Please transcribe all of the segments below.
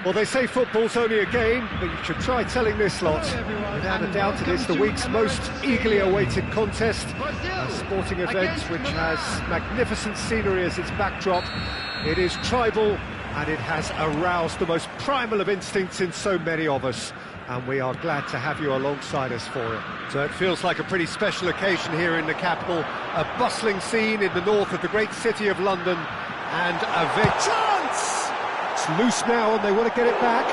Well, they say football's only a game, but you should try telling this lot. Without a doubt, it is the week's most eagerly awaited contest, a sporting event which has magnificent scenery as its backdrop. It is tribal, and it has aroused the most primal of instincts in so many of us, and we are glad to have you alongside us for it. So it feels like a pretty special occasion here in the capital, a bustling scene in the north of the great city of London, and a big chance! It's loose now and they want to get it back.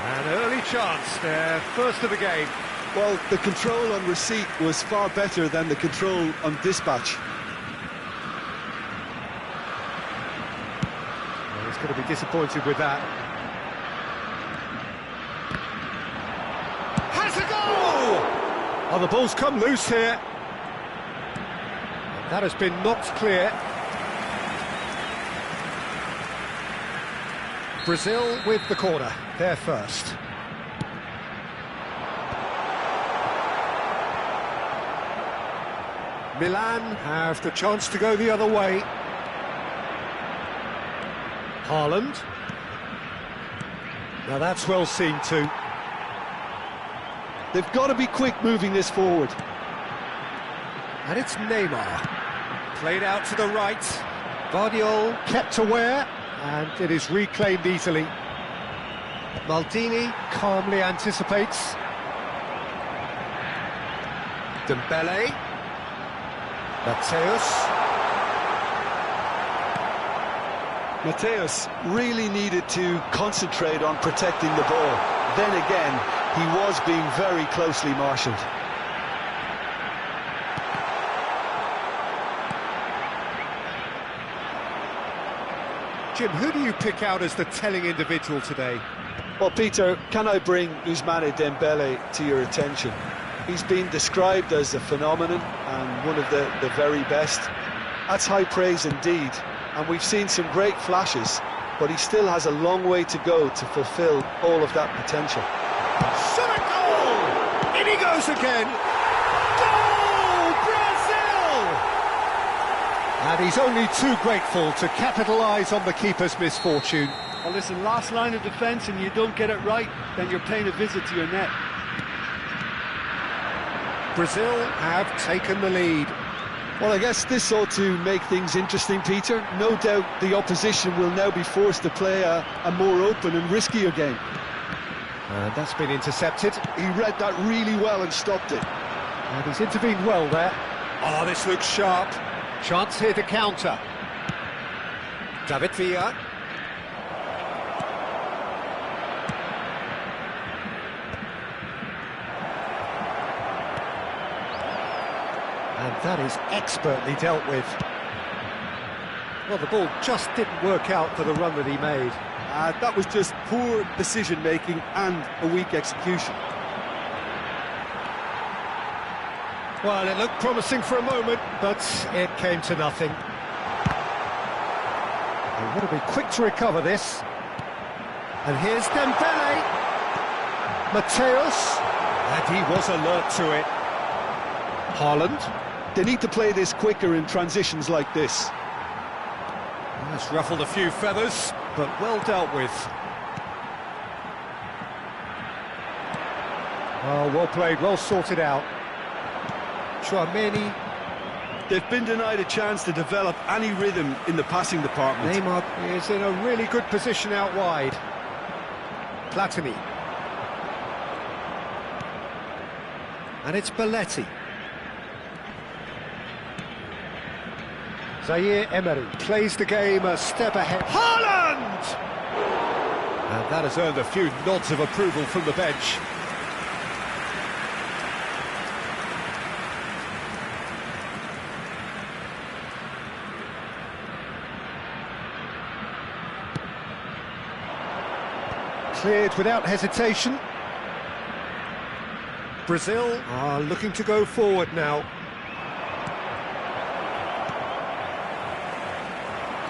An early chance, their first of the game. Well, the control on receipt was far better than the control on dispatch. Well, he's going to be disappointed with that. Has a goal! Oh, the ball's come loose here. And that has been knocked clear. Brazil with the corner, they're first. Milan have the chance to go the other way. Haaland. Now that's well seen too. They've got to be quick moving this forward. And it's Neymar. Played out to the right. Guardiola kept aware. And it is reclaimed easily. Maldini calmly anticipates. Dembele. Mateus really needed to concentrate on protecting the ball. Then again, he was being very closely marshalled. Jim, who do you pick out as the telling individual today? Well, Peter, can I bring Ousmane Dembele to your attention? He's been described as a phenomenon and one of the very best. That's high praise indeed, and we've seen some great flashes, but he still has a long way to go to fulfill all of that potential. Shot a goal! In he goes again! Goal! Brazil! And he's only too grateful to capitalise on the keeper's misfortune. Well, listen, last line of defence and you don't get it right, then you're paying a visit to your net. Brazil have taken the lead. Well, I guess this ought to make things interesting, Peter. No doubt the opposition will now be forced to play a more open and riskier game. And that's been intercepted. He read that really well and stopped it. And he's intervened well there. Oh, this looks sharp. Chance here to counter. David Villa. And that is expertly dealt with. Well, the ball just didn't work out for the run that he made. That was just poor decision-making and a weak execution. Well, it looked promising for a moment, but it came to nothing. They want to be quick to recover this. And here's Dembele. Mateus. And he was alert to it. Haaland. They need to play this quicker in transitions like this. That's ruffled a few feathers, but well dealt with. Oh, well played, well sorted out. Chouameni. They've been denied a chance to develop any rhythm in the passing department. Neymar is in a really good position out wide. Platini. And it's Belletti. Zaire Emery plays the game a step ahead. Haaland! And that has earned a few nods of approval from the bench. Cleared without hesitation. Brazil are looking to go forward now.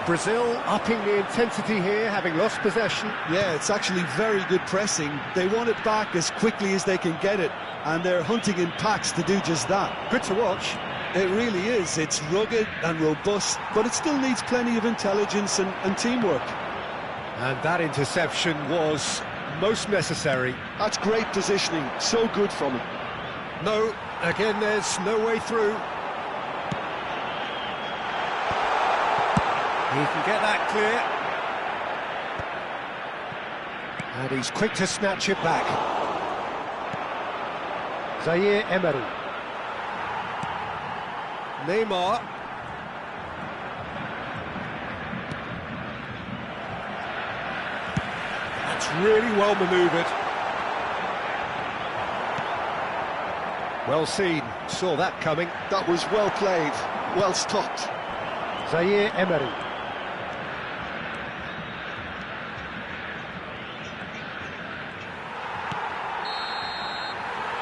Brazil upping the intensity here, having lost possession. Yeah, it's actually very good pressing. They want it back as quickly as they can get it, and they're hunting in packs to do just that. Good to watch. It really is. It's rugged and robust, but it still needs plenty of intelligence and teamwork. And that interception was most necessary. That's great positioning, so good from him. No, again there's no way through. He can get that clear. And he's quick to snatch it back. Zaire Emery. Neymar. That's really well manoeuvred. Well seen, saw that coming. That was well played, well stopped. Zaire Emery.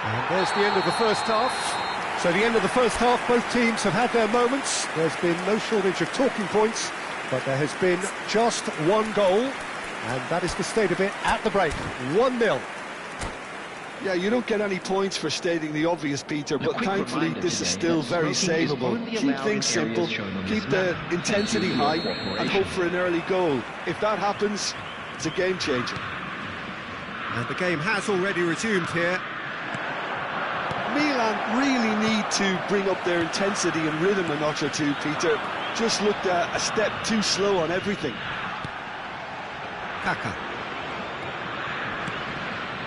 And there's the end of the first half. So the end of the first half, both teams have had their moments. There's been no shortage of talking points, but there has been just one goal, and that is the state of it at the break. 1-0. Yeah, you don't get any points for stating the obvious, Peter, but thankfully this is still very savable. Keep things simple, keep the intensity high, and hope for an early goal. If that happens, it's a game changer. And the game has already resumed here. Milan really need to bring up their intensity and rhythm a notch or two, Peter. Just looked a step too slow on everything. Kaka.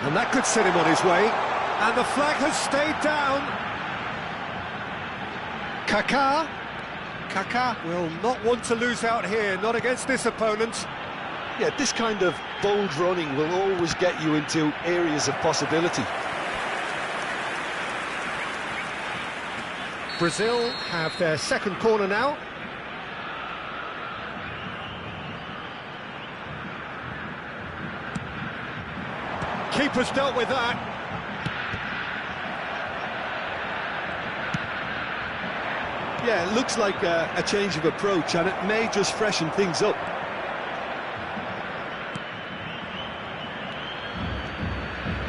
And that could set him on his way. And the flag has stayed down. Kaká. Kaká will not want to lose out here, not against this opponent. Yeah, this kind of bold running will always get you into areas of possibility. Brazil have their second corner now. Keeper's dealt with that. Yeah, it looks like a change of approach, and it may just freshen things up.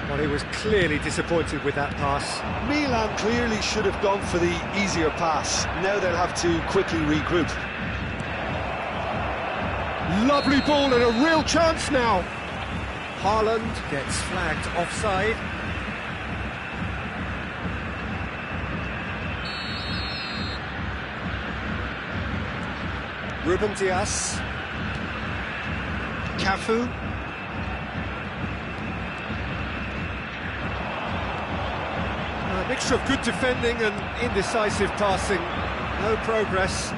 Well, he was clearly disappointed with that pass. Milan clearly should have gone for the easier pass. Now they'll have to quickly regroup. Lovely ball and a real chance now. Haaland gets flagged offside. Ruben Dias. Cafu. A mixture of good defending and indecisive passing. No progress.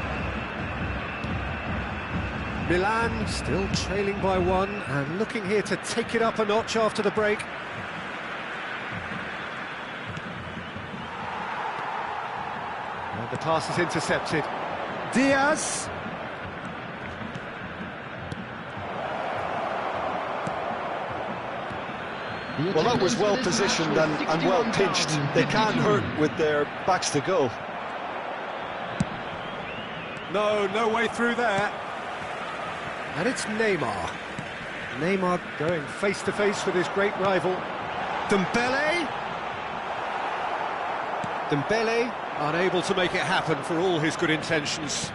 Milan still trailing by one and looking here to take it up a notch after the break. And the pass is intercepted. Diaz. Well, that was well positioned and well pinched. They can't hurt with their backs to goal. No way through there. And it's Neymar. Neymar going face-to-face with his great rival. Dembele. Dembele unable to make it happen for all his good intentions.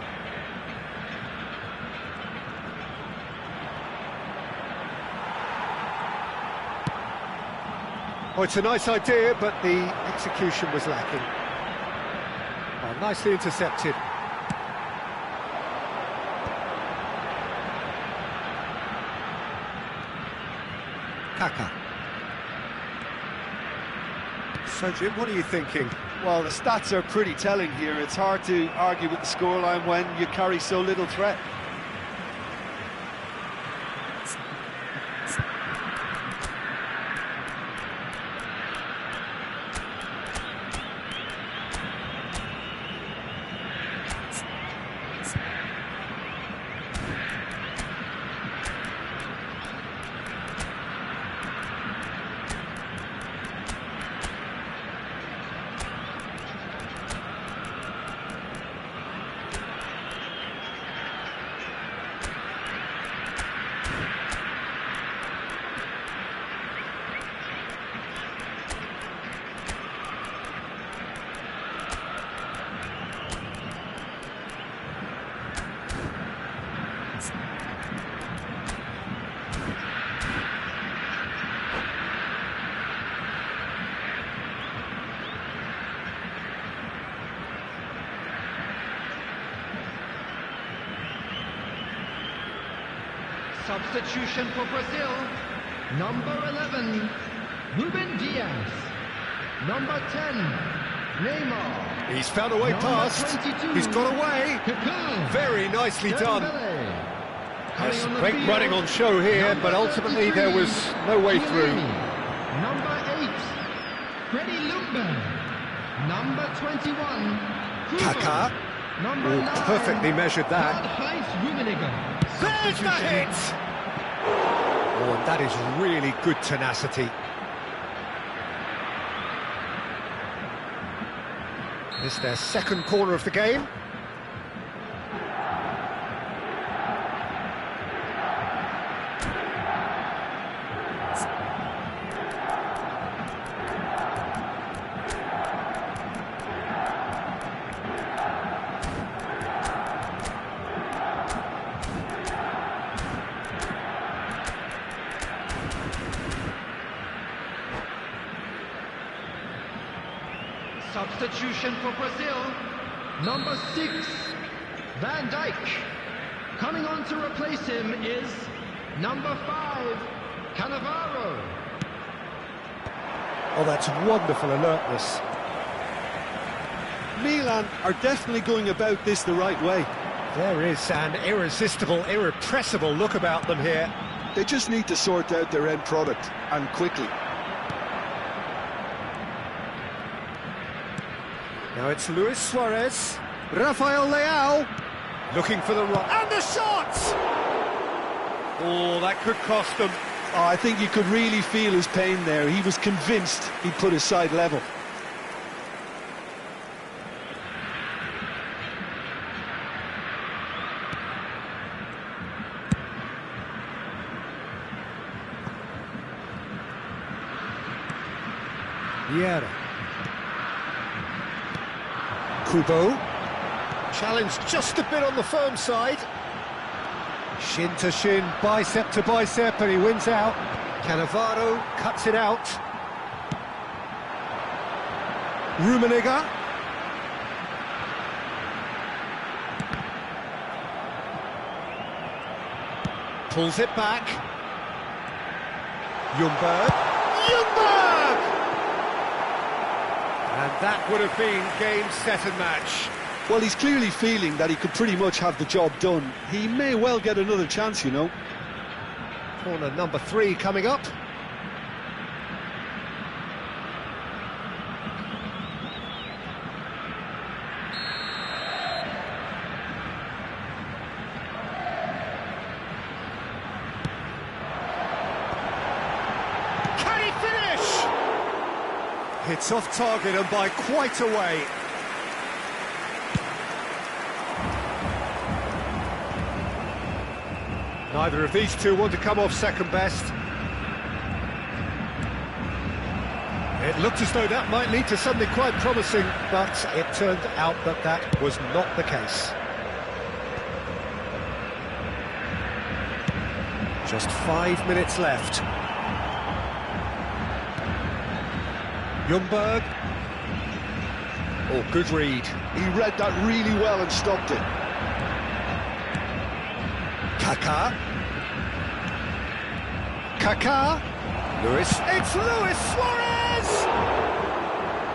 Oh, it's a nice idea, but the execution was lacking. Oh, nicely intercepted. Kaka. So, Jim, what are you thinking? Well, the stats are pretty telling here. It's hard to argue with the scoreline when you carry so little threat. Substitution for Brazil. Number 11, Ruben Diaz. Number 10, Neymar. He's found a way past. 22, He's got away. Kaká. Very nicely done. Yes, Coming on the great field, running on show here, but number ultimately 53, there was no way through. Number 8, Freddie Ljungberg. Number 21, Kaká. Number Oh, 9, perfectly measured that. Karl-Heinz Rummenigge. There's the hit! Oh, and that is really good tenacity. It's their second corner of the game. Substitution for Brazil. Number 6, Van Dijk. Coming on to replace him is number 5, Cannavaro. Oh, that's wonderful alertness. Milan are definitely going about this the right way. There is an irresistible, irrepressible look about them here. They just need to sort out their end product, and quickly. Now it's Luis Suarez, Rafael Leao, looking for the rock, and the shot! Oh, that could cost them. Oh, I think you could really feel his pain there. He was convinced he'd put his side level. Vieira. Kubo. Challenged just a bit on the firm side. Shin to shin, bicep to bicep, and he wins out. Cannavaro cuts it out. Rummenigge. Pulls it back. Ljungberg. And that would have been game, set and match. Well, he's clearly feeling that he could pretty much have the job done. He may well get another chance, you know. Corner number 3 coming up. Can he finish? It's off target and by quite a way. Neither of these two want to come off second best. It looked as though that might lead to something quite promising, but it turned out that that was not the case. Just 5 minutes left. Ljungberg. Oh, good read. He read that really well and stopped it. Kaká. Kaká. It's Luis Suarez!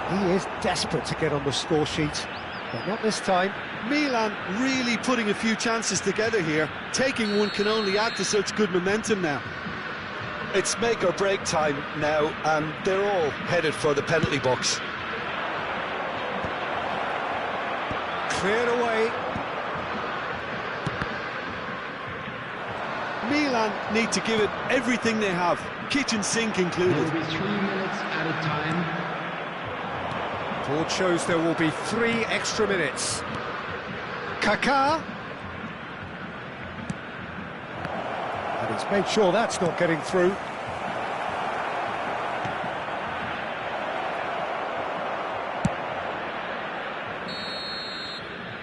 He is desperate to get on the score sheet, but not this time. Milan really putting a few chances together here. Taking one can only add to such good momentum now. It's make or break time now, and they're all headed for the penalty box. Cleared away. Milan need to give it everything they have, kitchen sink included. There will be 3 minutes at a time. Board shows there will be 3 extra minutes. Kaká. And he's made sure that's not getting through.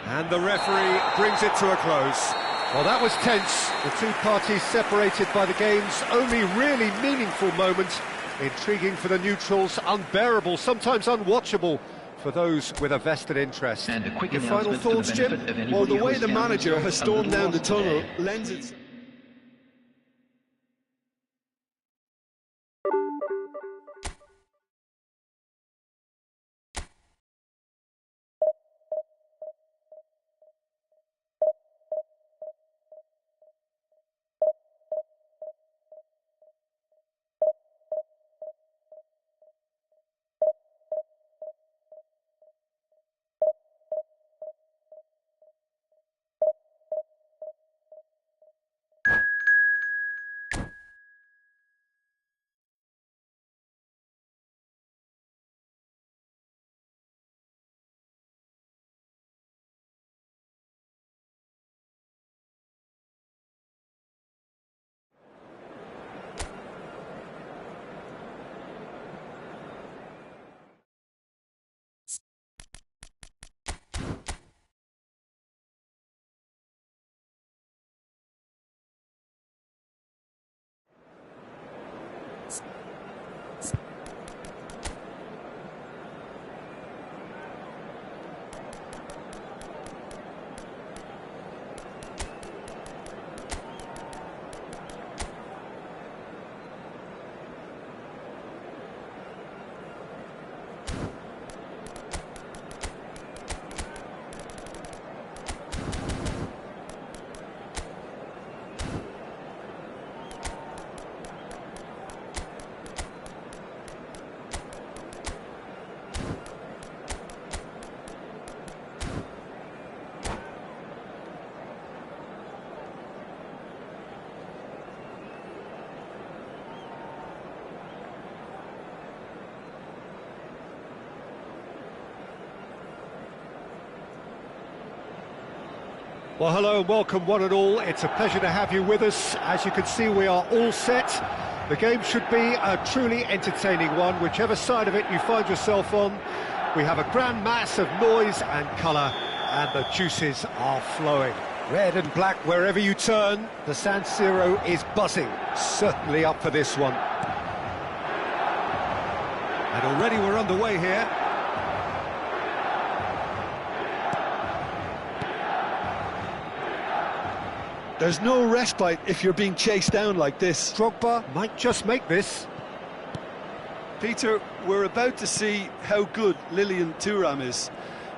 And the referee brings it to a close. Well, that was tense. The two parties separated by the game's only really meaningful moment. Intriguing for the neutrals, unbearable, sometimes unwatchable for those with a vested interest. And a quick Your final announcement for the thoughts, Jim? benefit of Well, the anybody way who's the gambling manager has on the stormed down the loss tunnel today. lends itself. Well, hello and welcome one and all. It's a pleasure to have you with us. As you can see, we are all set. The game should be a truly entertaining one, whichever side of it you find yourself on. We have a grand mass of noise and colour, and the juices are flowing. Red and black wherever you turn, the San Siro is buzzing. Certainly up for this one. And already we're underway here. There's no respite if you're being chased down like this. Drogba might just make this. Peter, we're about to see how good Lilian Thuram is.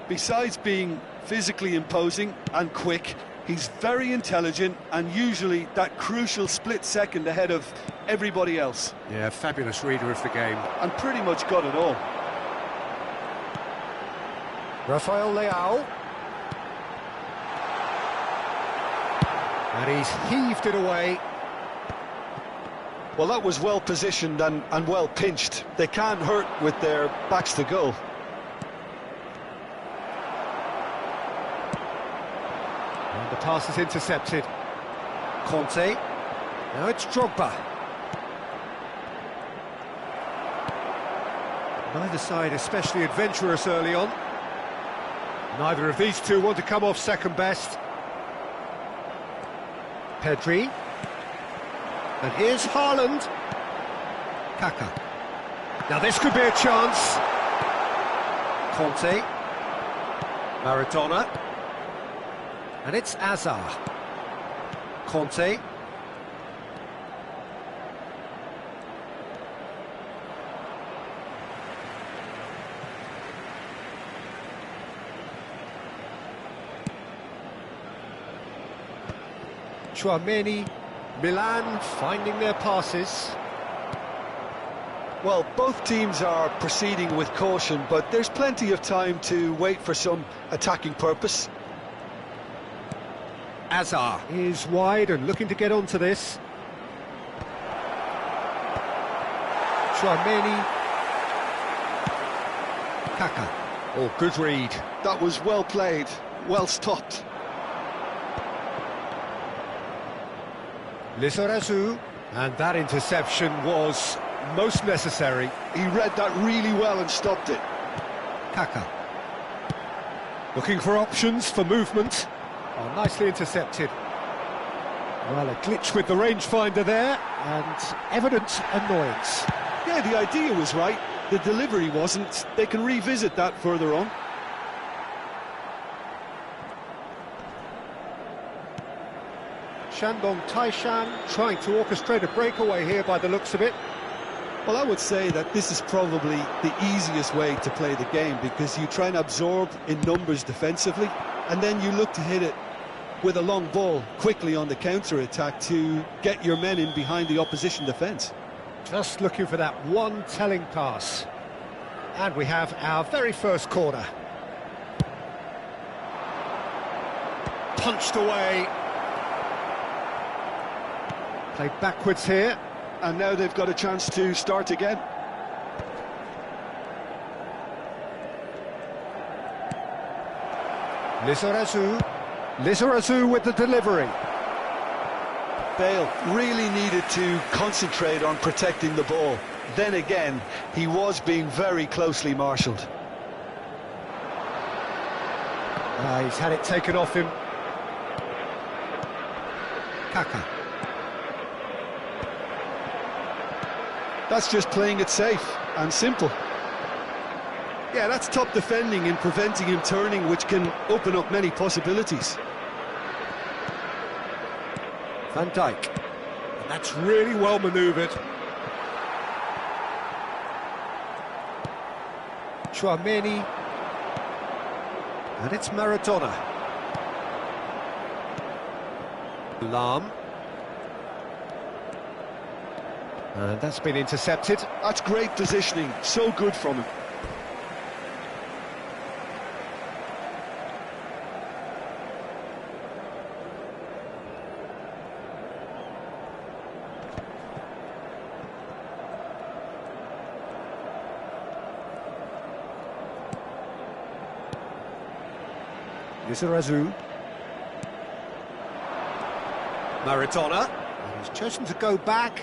Besides being physically imposing and quick, he's very intelligent and usually that crucial split second ahead of everybody else. Yeah, fabulous reader of the game. And pretty much got it all. Rafael Leao. And he's heaved it away. Well, that was well positioned and well pinched. They can't hurt with their backs to goal. And the pass is intercepted. Conte. Now it's Drogba. Neither side especially adventurous early on. Neither of these two want to come off second best. Pedri. And here's Haaland. Kaka. Now this could be a chance. Conte. Maradona. And it's Azar. Conte. Tchouaméni, Milan finding their passes. Well, both teams are proceeding with caution, but there's plenty of time to wait for some attacking purpose. Azar is wide and looking to get onto this. Tchouaméni. Kaka. Oh, good read. That was well played, well stopped. Lizarazu, and that interception was most necessary. He read that really well and stopped it. Kaka. Looking for options for movement. Oh, nicely intercepted. Well, a glitch with the rangefinder there, and evident annoyance. Yeah, the idea was right, the delivery wasn't. They can revisit that further on. Shandong Taishan trying to orchestrate a breakaway here by the looks of it. Well, I would say that this is probably the easiest way to play the game because you try and absorb in numbers defensively and then you look to hit it with a long ball quickly on the counter-attack to get your men in behind the opposition defence. Just looking for that one telling pass. And we have our very first corner. Punched away. Played backwards here. And now they've got a chance to start again. Lizarazu. Lizarazu with the delivery. Bale really needed to concentrate on protecting the ball. Then again, he was being very closely marshalled. He's had it taken off him. Kaka. That's just playing it safe and simple. Yeah, that's top defending and preventing him turning, which can open up many possibilities. Van Dijk. And that's really well manoeuvred. Tchouaméni. And it's Maradona. Lam. And that's been intercepted. That's great positioning, so good from him. Lizarazu. Maradona. And he's chosen to go back.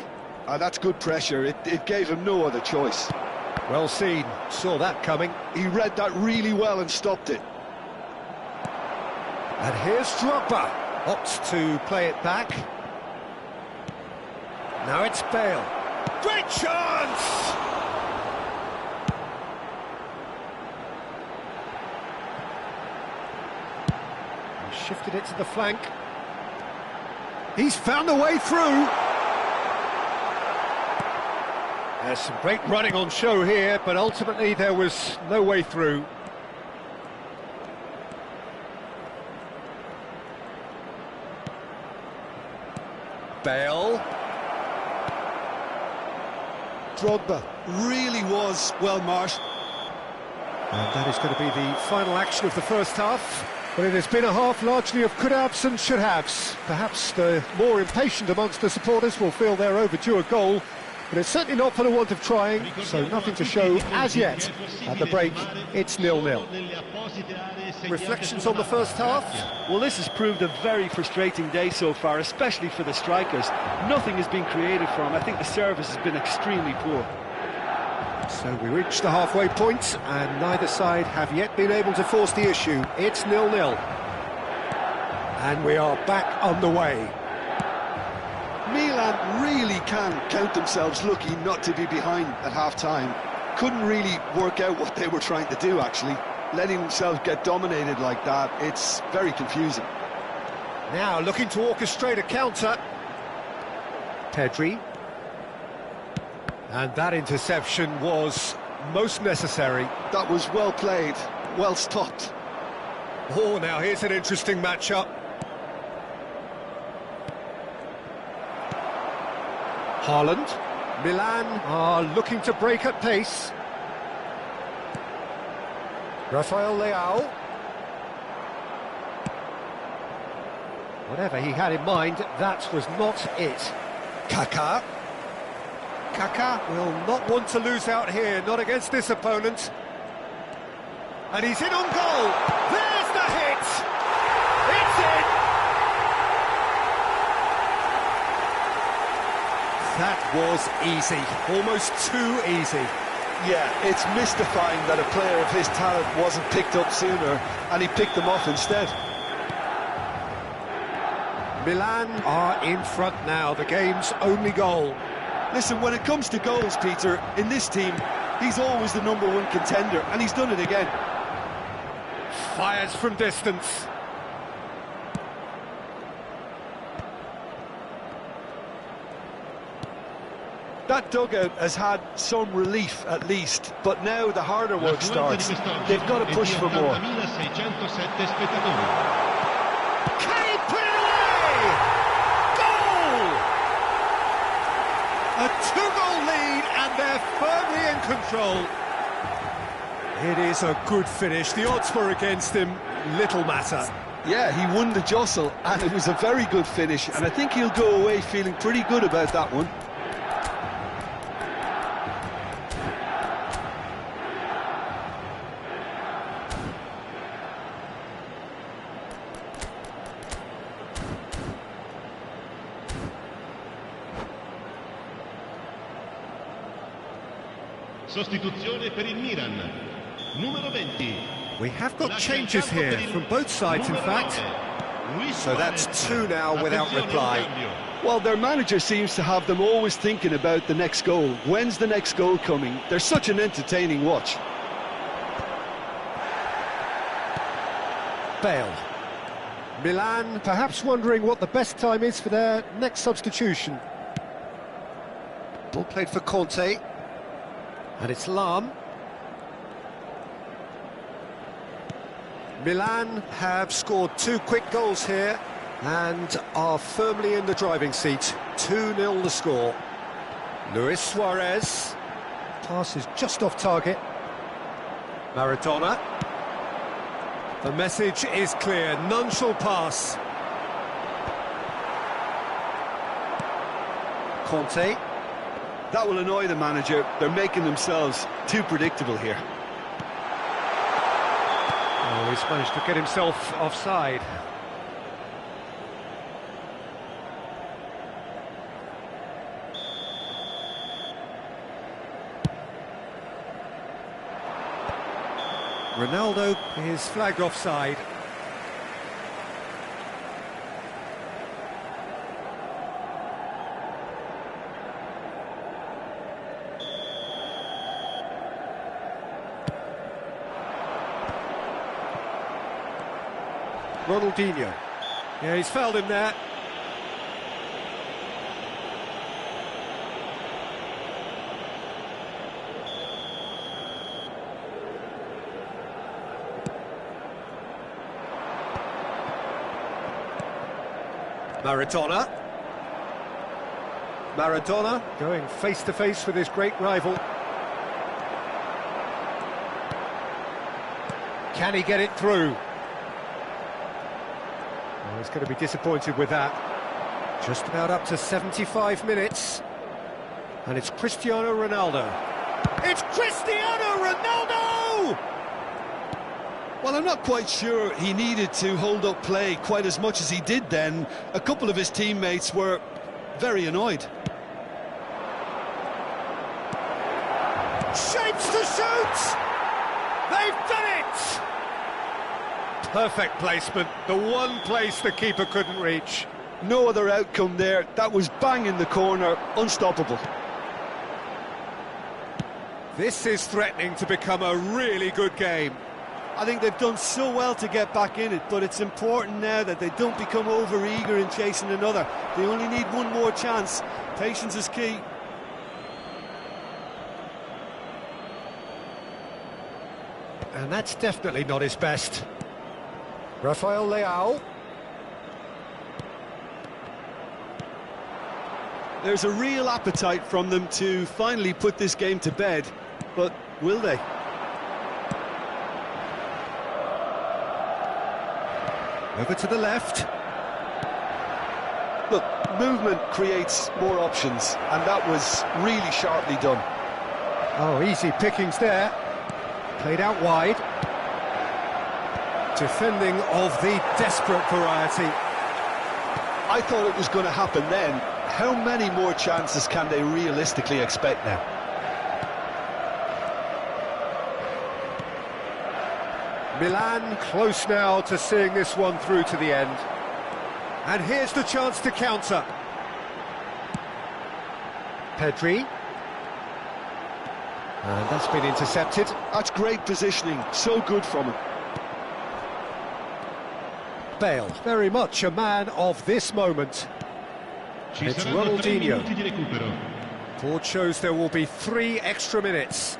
That's good pressure. It gave him no other choice. Well seen, saw that coming. He read that really well and stopped it. And here's Drogba. Opts to play it back. Now it's Bale. Great chance! He shifted it to the flank. He's found a way through. There's some great running on show here, but ultimately there was no way through. Bale. Drogba really was well marshaled. And that is going to be the final action of the first half. But it has been a half largely of could-haves and should-haves. Perhaps the more impatient amongst the supporters will feel they're overdue a goal, but it's certainly not for the want of trying, so nothing to show as yet. At the break, it's 0-0. Reflections on the first half? Well, this has proved a very frustrating day so far, especially for the strikers. Nothing has been created for them. I think the service has been extremely poor. So we reach the halfway point, and neither side have yet been able to force the issue. It's 0-0. And we are back underway. Milan really can count themselves lucky not to be behind at half-time. Couldn't really work out what they were trying to do, actually. Letting themselves get dominated like that, it's very confusing. Now looking to orchestrate a counter. Pedri. And that interception was most necessary. That was well played, well stopped. Oh, now here's an interesting matchup. Haaland. Milan are looking to break at pace. Rafael Leao. Whatever he had in mind, that was not it. Kaká. Kaká will not want to lose out here, not against this opponent. And he's in on goal. There's the hit. It's in. That was easy, almost too easy. Yeah, it's mystifying that a player of his talent wasn't picked up sooner, and he picked them off instead. Milan are in front now, the game's only goal. Listen, when it comes to goals, Peter, in this team, he's always the #1 contender, and he's done it again. Fires from distance. That dugout has had some relief at least, but now the harder work starts. They've got to push for more. Can he put it away? Goal! A 2-goal lead, and they're firmly in control. It is a good finish. The odds were against him. Little matter. Yeah, he won the jostle, and it was a very good finish, and I think he'll go away feeling pretty good about that one. Sostituzione per il Milan. Numero 20. We have got changes here from both sides, in fact. So that's 2 now without reply. Well, their manager seems to have them always thinking about the next goal. When's the next goal coming? They're such an entertaining watch. Bale. Milan perhaps wondering what the best time is for their next substitution. Ball played for Conte. And it's Lahm. Milan have scored 2 quick goals here and are firmly in the driving seat. 2-0 the score. Luis Suarez. Pass is just off target. Maradona. The message is clear, none shall pass. Conte. That will annoy the manager. They're making themselves too predictable here. Oh, he's managed to get himself offside. Ronaldo is flagged offside. Ronaldinho. Yeah, he's fouled him there. Maradona. Maradona going face to face with his great rival. Can he get it through? Oh, he's going to be disappointed with that. Just about up to 75 minutes. And it's Cristiano Ronaldo. It's Cristiano Ronaldo! Well, I'm not quite sure he needed to hold up play quite as much as he did then. A couple of his teammates were very annoyed. Shapes to shoot! They've done it! Perfect placement, the one place the keeper couldn't reach. No other outcome there. That was bang in the corner, unstoppable. This is threatening to become a really good game. I think they've done so well to get back in it, but it's important now that they don't become over-eager in chasing another. They only need one more chance. Patience is key. And that's definitely not his best. Rafael Leao. There's a real appetite from them to finally put this game to bed, but will they? Over to the left. Look, movement creates more options, and that was really sharply done. Oh, easy pickings there. Played out wide. Defending of the desperate variety. I thought it was going to happen then. How many more chances can they realistically expect now? Milan close now to seeing this one through to the end. And here's the chance to counter. Pedri. And that's been intercepted. That's great positioning, so good from him. Bale, very much a man of this moment. It's Ronaldinho. Board shows there will be 3 extra minutes.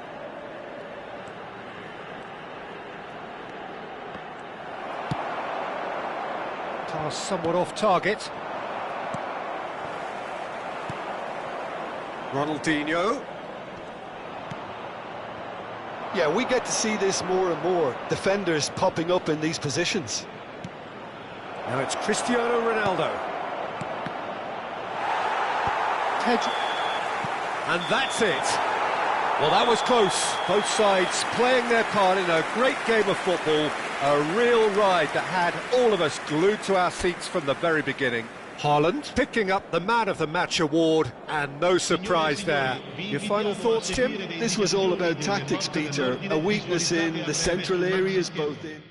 Pass somewhat off target. Ronaldinho. Yeah, we get to see this more and more. Defenders popping up in these positions. Now it's Cristiano Ronaldo. And that's it. Well, that was close. Both sides playing their part in a great game of football. A real ride that had all of us glued to our seats from the very beginning. Haaland picking up the Man of the Match award, and no surprise there. Your final thoughts, Jim? This was all about tactics, Peter. A weakness in the central areas, both in...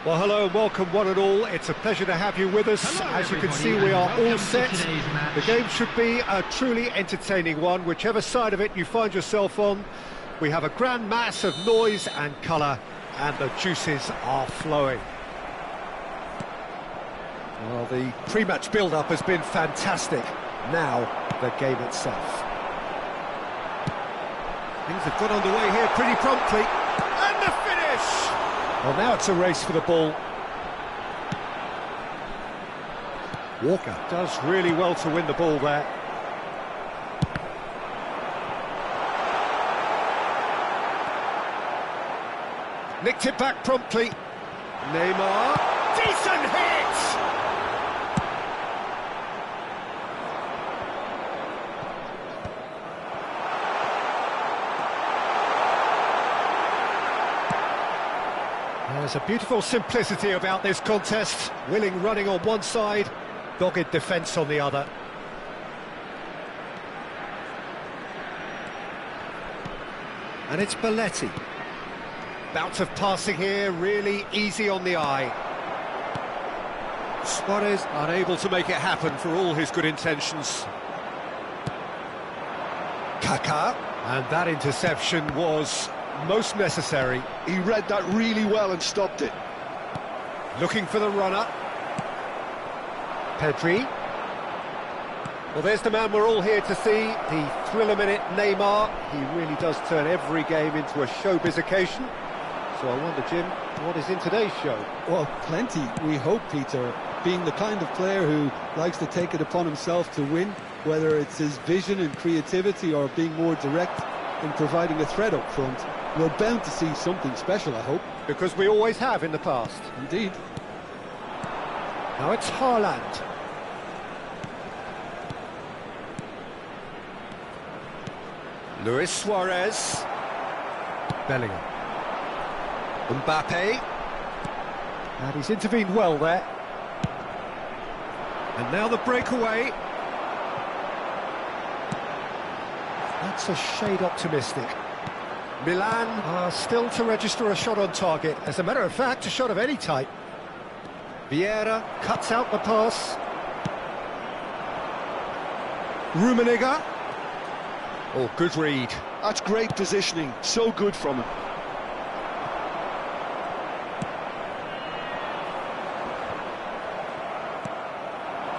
Well, hello and welcome one and all. It's a pleasure to have you with us. Hello, As you can see, everybody, we are and all welcome to set. today's match. The game should be a truly entertaining one, whichever side of it you find yourself on. We have a grand mass of noise and colour, and the juices are flowing. Well, the pre-match build-up has been fantastic. Now, the game itself. Things have got underway here pretty promptly. And the finish! Well, now it's a race for the ball. Walker does really well to win the ball there. Nicked it back promptly. Neymar. Decent hit! There's a beautiful simplicity about this contest. Willing running on one side, dogged defence on the other. And it's Belletti. Bout of passing here, really easy on the eye. Suarez unable to make it happen for all his good intentions. Kaká, and that interception was most necessary. He read that really well and stopped it. Looking for the runner. Pedri. Well, there's the man we're all here to see, the thriller-minute Neymar. He really does turn every game into a showbiz occasion. So I wonder, Jim, what is in today's show? Well, plenty, we hope, Peter. Being the kind of player who likes to take it upon himself to win, whether it's his vision and creativity or being more direct in providing a threat up front, we're bound to see something special, I hope. Because we always have in the past. Indeed. Now it's Haaland. Luis Suarez. Bellingham. Mbappe. And he's intervened well there. And now the breakaway. That's a shade optimistic. Milan are still to register a shot on target. As a matter of fact, a shot of any type. Vieira cuts out the pass. Rummenigge. Oh, good read. That's great positioning, so good from him.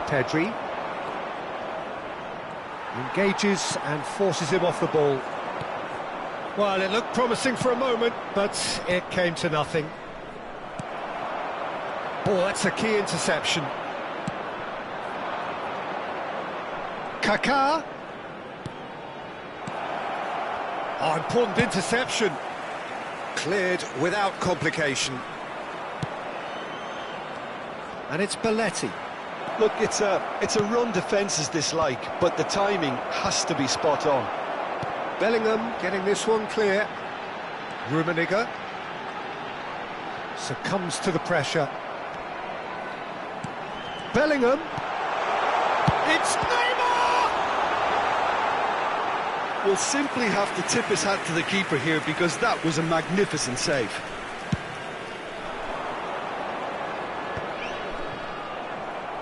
Pedri. Engages and forces him off the ball. Well, it looked promising for a moment, but it came to nothing. Oh, that's a key interception. Kaká. Oh, important interception. Cleared without complication. And it's Belletti. Look, it's a run defence's dislike, but the timing has to be spot on. Bellingham getting this one clear. Rummenigge succumbs to the pressure. Bellingham. It's Neymar! We'll simply have to tip his hat to the keeper here because that was a magnificent save.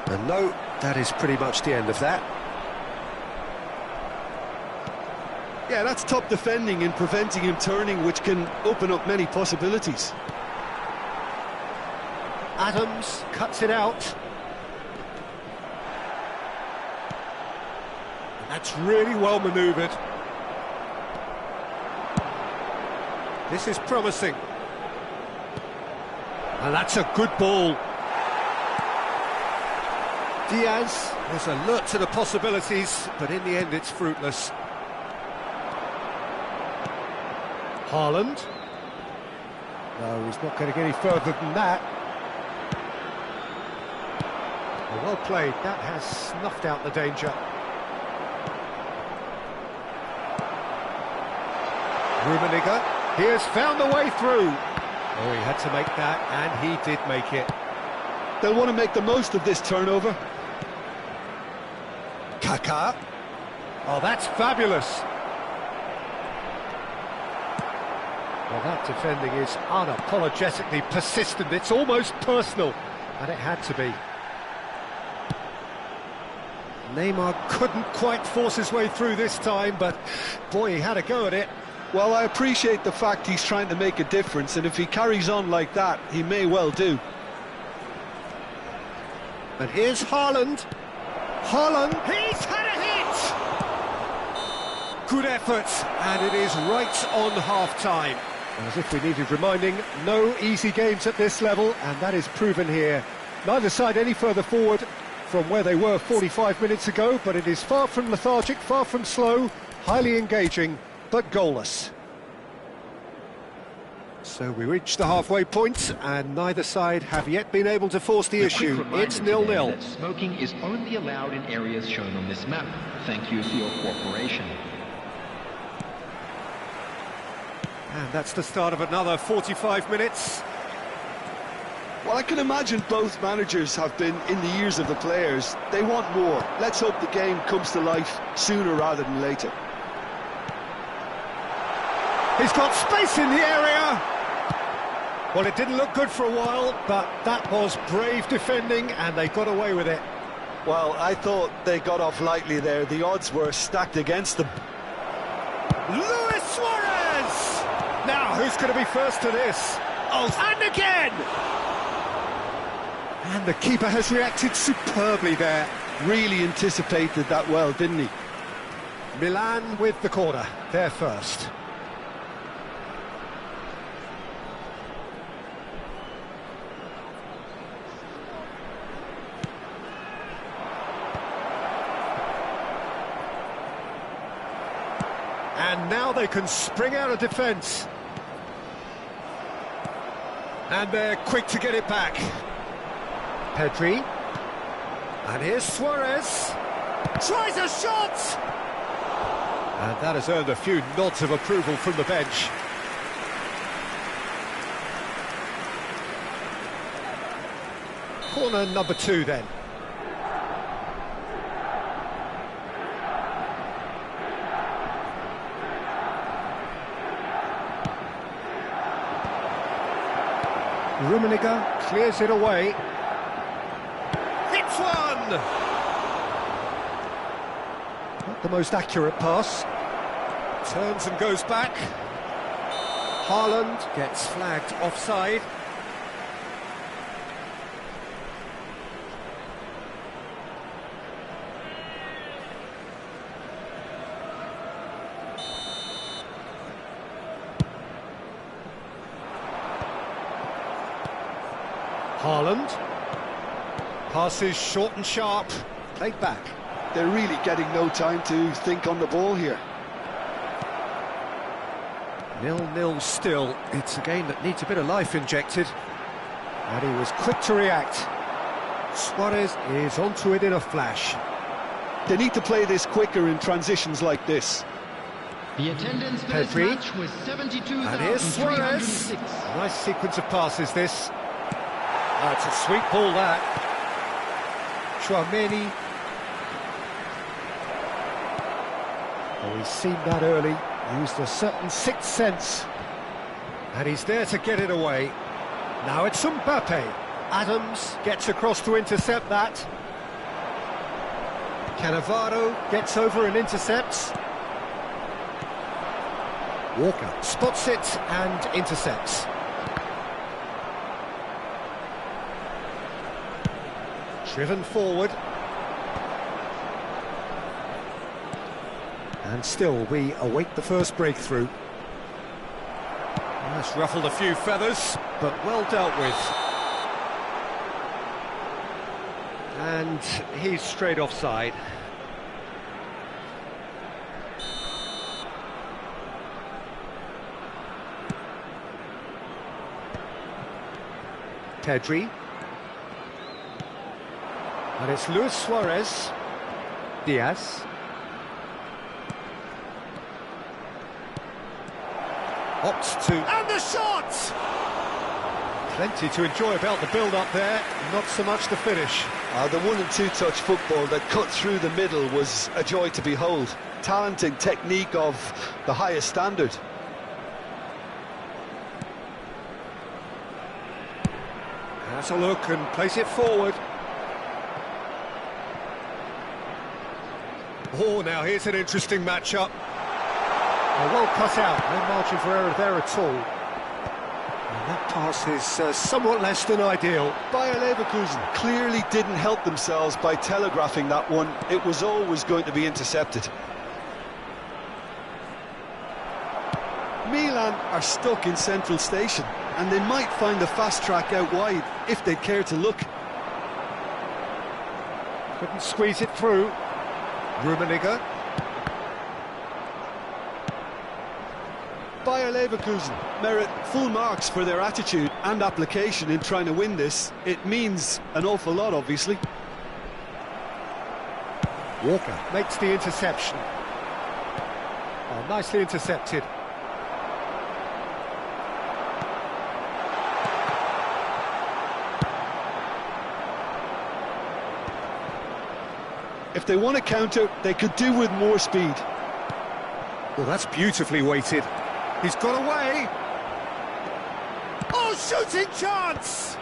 And no, that is pretty much the end of that. Yeah, that's top defending and preventing him turning, which can open up many possibilities. Adams cuts it out. That's really well manoeuvred. This is promising. And that's a good ball. Diaz was alert to the possibilities, but in the end it's fruitless. Haaland. No, he's not going to get any further than that. Well played, that has snuffed out the danger. Rummenigge, he has found the way through. Oh, he had to make that, and he did make it. They'll want to make the most of this turnover. Kaká. Oh, that's fabulous. Well, that defending is unapologetically persistent. It's almost personal, and it had to be. Neymar couldn't quite force his way through this time, but boy, he had a go at it. Well, I appreciate the fact he's trying to make a difference, and if he carries on like that, he may well do. And here's Haaland. Haaland, he's had a hit! Good effort, and it is right on half-time. As if we needed reminding, no easy games at this level, and that is proven here. Neither side any further forward from where they were 45 minutes ago, but it is far from lethargic, far from slow, highly engaging, but goalless. So we reach the halfway point, and neither side have yet been able to force the issue. It's 0-0. Smoking is only allowed in areas shown on this map. Thank you for your cooperation. And that's the start of another 45 minutes. Well, I can imagine both managers have been in the ears of the players. They want more. Let's hope the game comes to life sooner rather than later. He's got space in the area. Well, it didn't look good for a while, but that was brave defending, and they got away with it. Well, I thought they got off lightly there. The odds were stacked against them. Luis Suarez! Now, who's going to be first to this? Oh, and again! And the keeper has reacted superbly there. Really anticipated that well, didn't he? Milan with the corner, they're first. And now they can spring out of defence. And they're quick to get it back. Pedri. And here's Suarez. Tries a shot! And that has earned a few nods of approval from the bench. Corner number 2 then. Rummenigge clears it away. Hits one! Not the most accurate pass. Turns and goes back. Haaland gets flagged offside. Haaland. Passes short and sharp. Played back. They're really getting no time to think on the ball here. 0-0 still. It's a game that needs a bit of life injected. And he was quick to react. Suarez is onto it in a flash. They need to play this quicker in transitions like this. The attendance for this Pedri. match was And here's Suarez. 72,306. Nice sequence of passes, this. Oh, it's a sweet ball, that. Chouameni. Oh, he's seen that early. Used a certain sixth sense. And he's there to get it away. Now it's Mbappe. Adams gets across to intercept that. Cannavaro gets over and intercepts. Walker spots it and intercepts. Driven forward. And still we await the first breakthrough. That's ruffled a few feathers, but well dealt with. And he's straight offside. Pedri. And it's Luis Suarez. Diaz. Opts to... And the shot! Plenty to enjoy about the build-up there, not so much the finish. The 1- and 2-touch football that cut through the middle was a joy to behold. Talent and technique of the highest standard. Has a look and plays it forward. Oh, now here's an interesting matchup. Well cut out, no margin for error there at all. And that pass is somewhat less than ideal. Bayer Leverkusen clearly didn't help themselves by telegraphing that one. It was always going to be intercepted. Milan are stuck in central station, and they might find a fast track out wide if they care to look. Couldn't squeeze it through. Rummenigge. Bayer Leverkusen merit full marks for their attitude and application in trying to win this. It means an awful lot, obviously. Walker makes the interception. Oh, nicely intercepted. If they want to counter, they could do with more speed. Well, that's beautifully weighted. He's got away. Oh, shooting chance!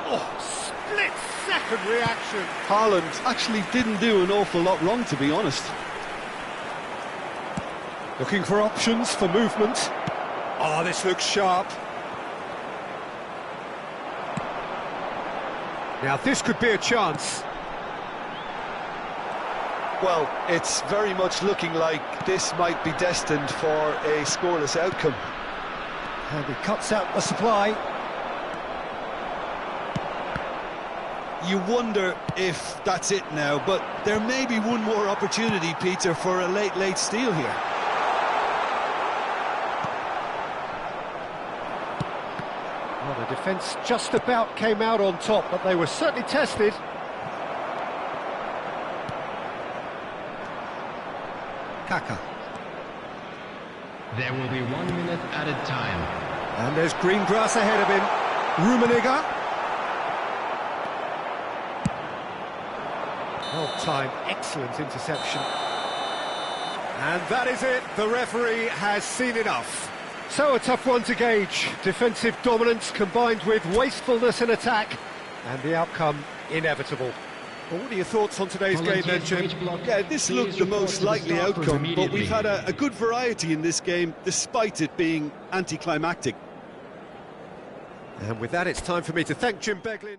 Oh, split-second reaction. Haaland actually didn't do an awful lot wrong, to be honest. Looking for options for movement. Oh, this looks sharp. Now, this could be a chance. Well, it's very much looking like this might be destined for a scoreless outcome. And he cuts out the supply. You wonder if that's it now, but there may be one more opportunity, Peter, for a late steal here. Well, the defence just about came out on top, but they were certainly tested. Kaka. There will be 1 minute added time. And there's green grass ahead of him. Rummenigge. Well timed, excellent interception. And that is it. The referee has seen enough. So a tough one to gauge. Defensive dominance combined with wastefulness in attack. And the outcome inevitable. Well, what are your thoughts on today's game then, Jim? Yeah, this looked the most likely outcome, but we've had a good variety in this game, despite it being anticlimactic. And with that, it's time for me to thank Jim Beglin.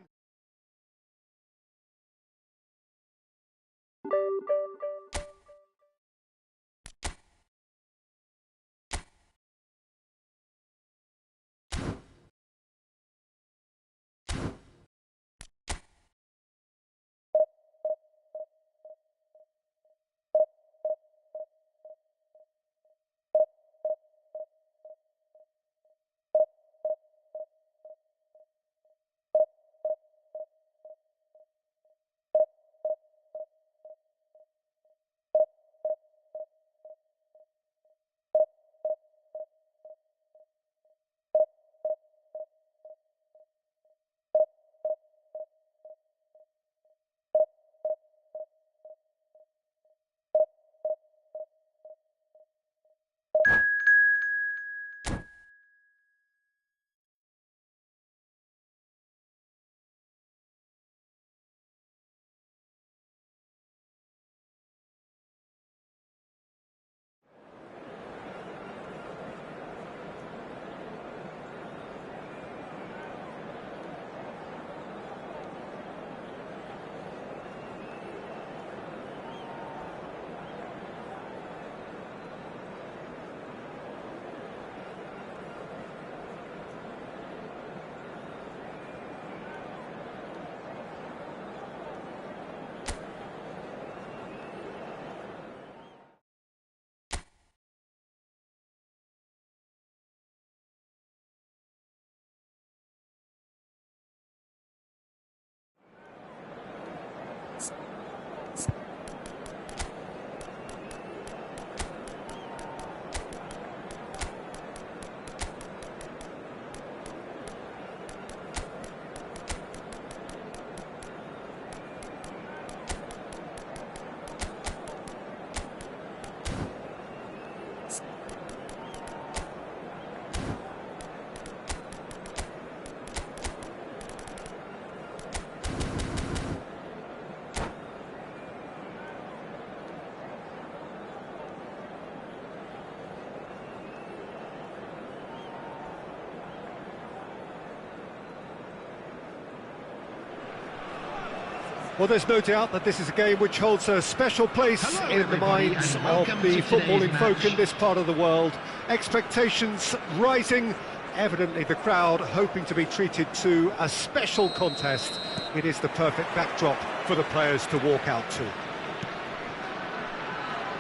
Well, there's no doubt that this is a game which holds a special place Hello, in the minds and of welcome the to footballing today's folk in match. this part of the world. Expectations rising, evidently the crowd hoping to be treated to a special contest. It is the perfect backdrop for the players to walk out to.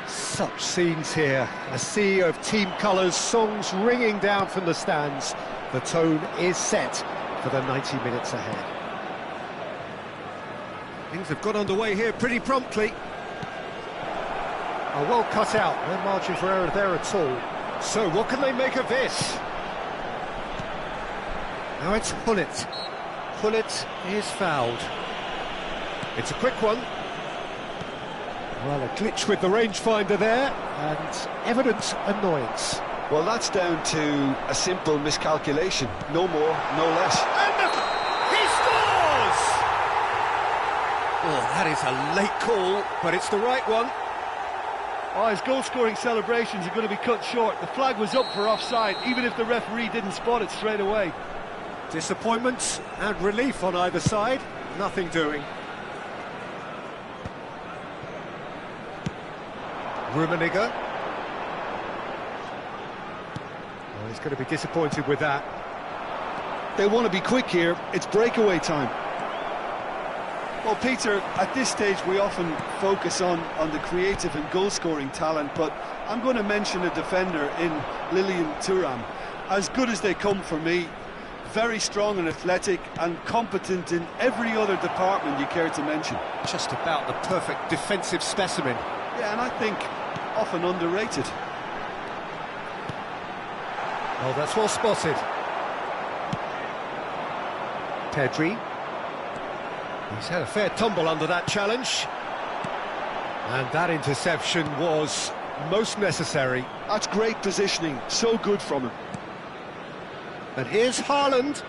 Such scenes here, a sea of team colours, songs ringing down from the stands. The tone is set for the 90 minutes ahead. Things have got underway here pretty promptly. Oh, well cut out, no margin for error there at all. So what can they make of this? Now it's Hullet. Hullet is fouled. It's a quick one. Well, a glitch with the rangefinder there, and evident annoyance. Well, that's down to a simple miscalculation. No more, no less. And he scores! Oh, that is a late call, but it's the right one. Oh, his goal-scoring celebrations are going to be cut short. The flag was up for offside, even if the referee didn't spot it straight away. Disappointment and relief on either side, nothing doing. Rummenigge. Oh, he's going to be disappointed with that. They want to be quick here. It's breakaway time. Well, Peter, at this stage we often focus on the creative and goal-scoring talent, but I'm going to mention a defender in Lilian Thuram. As good as they come for me, very strong and athletic and competent in every other department you care to mention. Just about the perfect defensive specimen. Yeah, and I think often underrated. Oh, that's well spotted. Pedri. He's had a fair tumble under that challenge. And that interception was most necessary. That's great positioning, so good from him. And here's Haaland.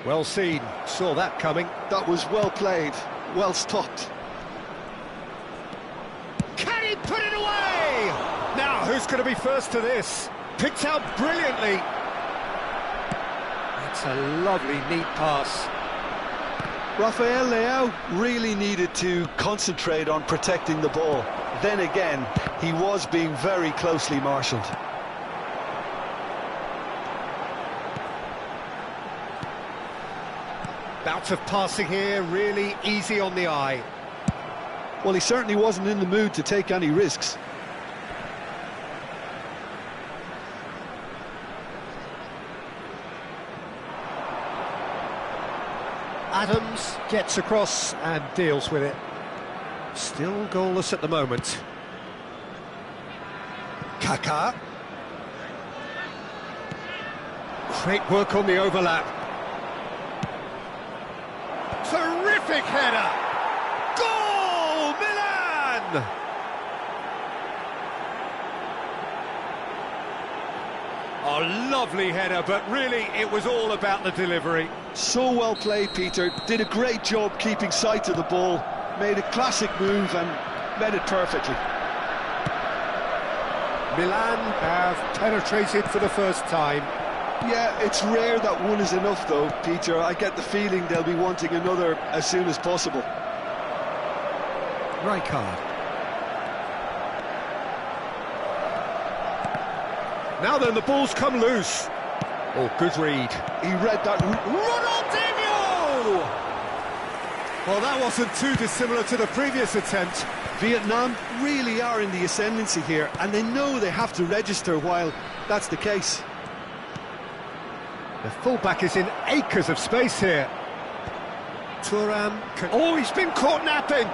Well seen, saw that coming. That was well played, well stopped. Can he put it away? Now, who's going to be first to this? Picked out brilliantly. That's a lovely, neat pass. Rafael Leao really needed to concentrate on protecting the ball. Then again, he was being very closely marshalled. Bout of passing here, really easy on the eye. Well, he certainly wasn't in the mood to take any risks. Adams gets across and deals with it. Still goalless at the moment. Kaká. Great work on the overlap. Terrific header! Goal! Milan! Oh, lovely header, but really it was all about the delivery. So well played, Peter. Did a great job keeping sight of the ball. Made a classic move and met it perfectly. Milan have penetrated for the first time. Yeah, it's rare that one is enough, though, Peter. I get the feeling they'll be wanting another as soon as possible. Rijkaard. Now then, the ball's come loose. Oh, good read. He read that. Ronaldinho! Well, that wasn't too dissimilar to the previous attempt. Vietnam really are in the ascendancy here, and they know they have to register while that's the case. The fullback is in acres of space here. Thuram can... Oh, he's been caught napping!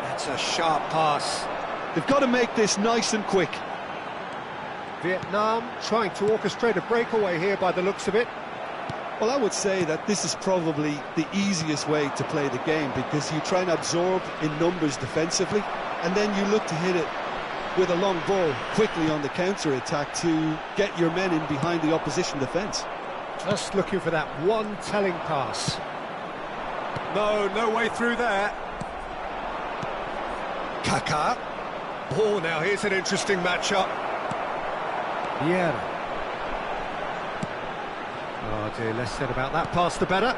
That's a sharp pass. They've got to make this nice and quick. Vietnam trying to orchestrate a breakaway here by the looks of it. Well, I would say that this is probably the easiest way to play the game, because you try and absorb in numbers defensively, and then you look to hit it with a long ball quickly on the counter-attack to get your men in behind the opposition defence. Just looking for that one telling pass. No way through there. Kaká. Oh, now here's an interesting matchup. Vieira. Oh dear, less said about that pass the better.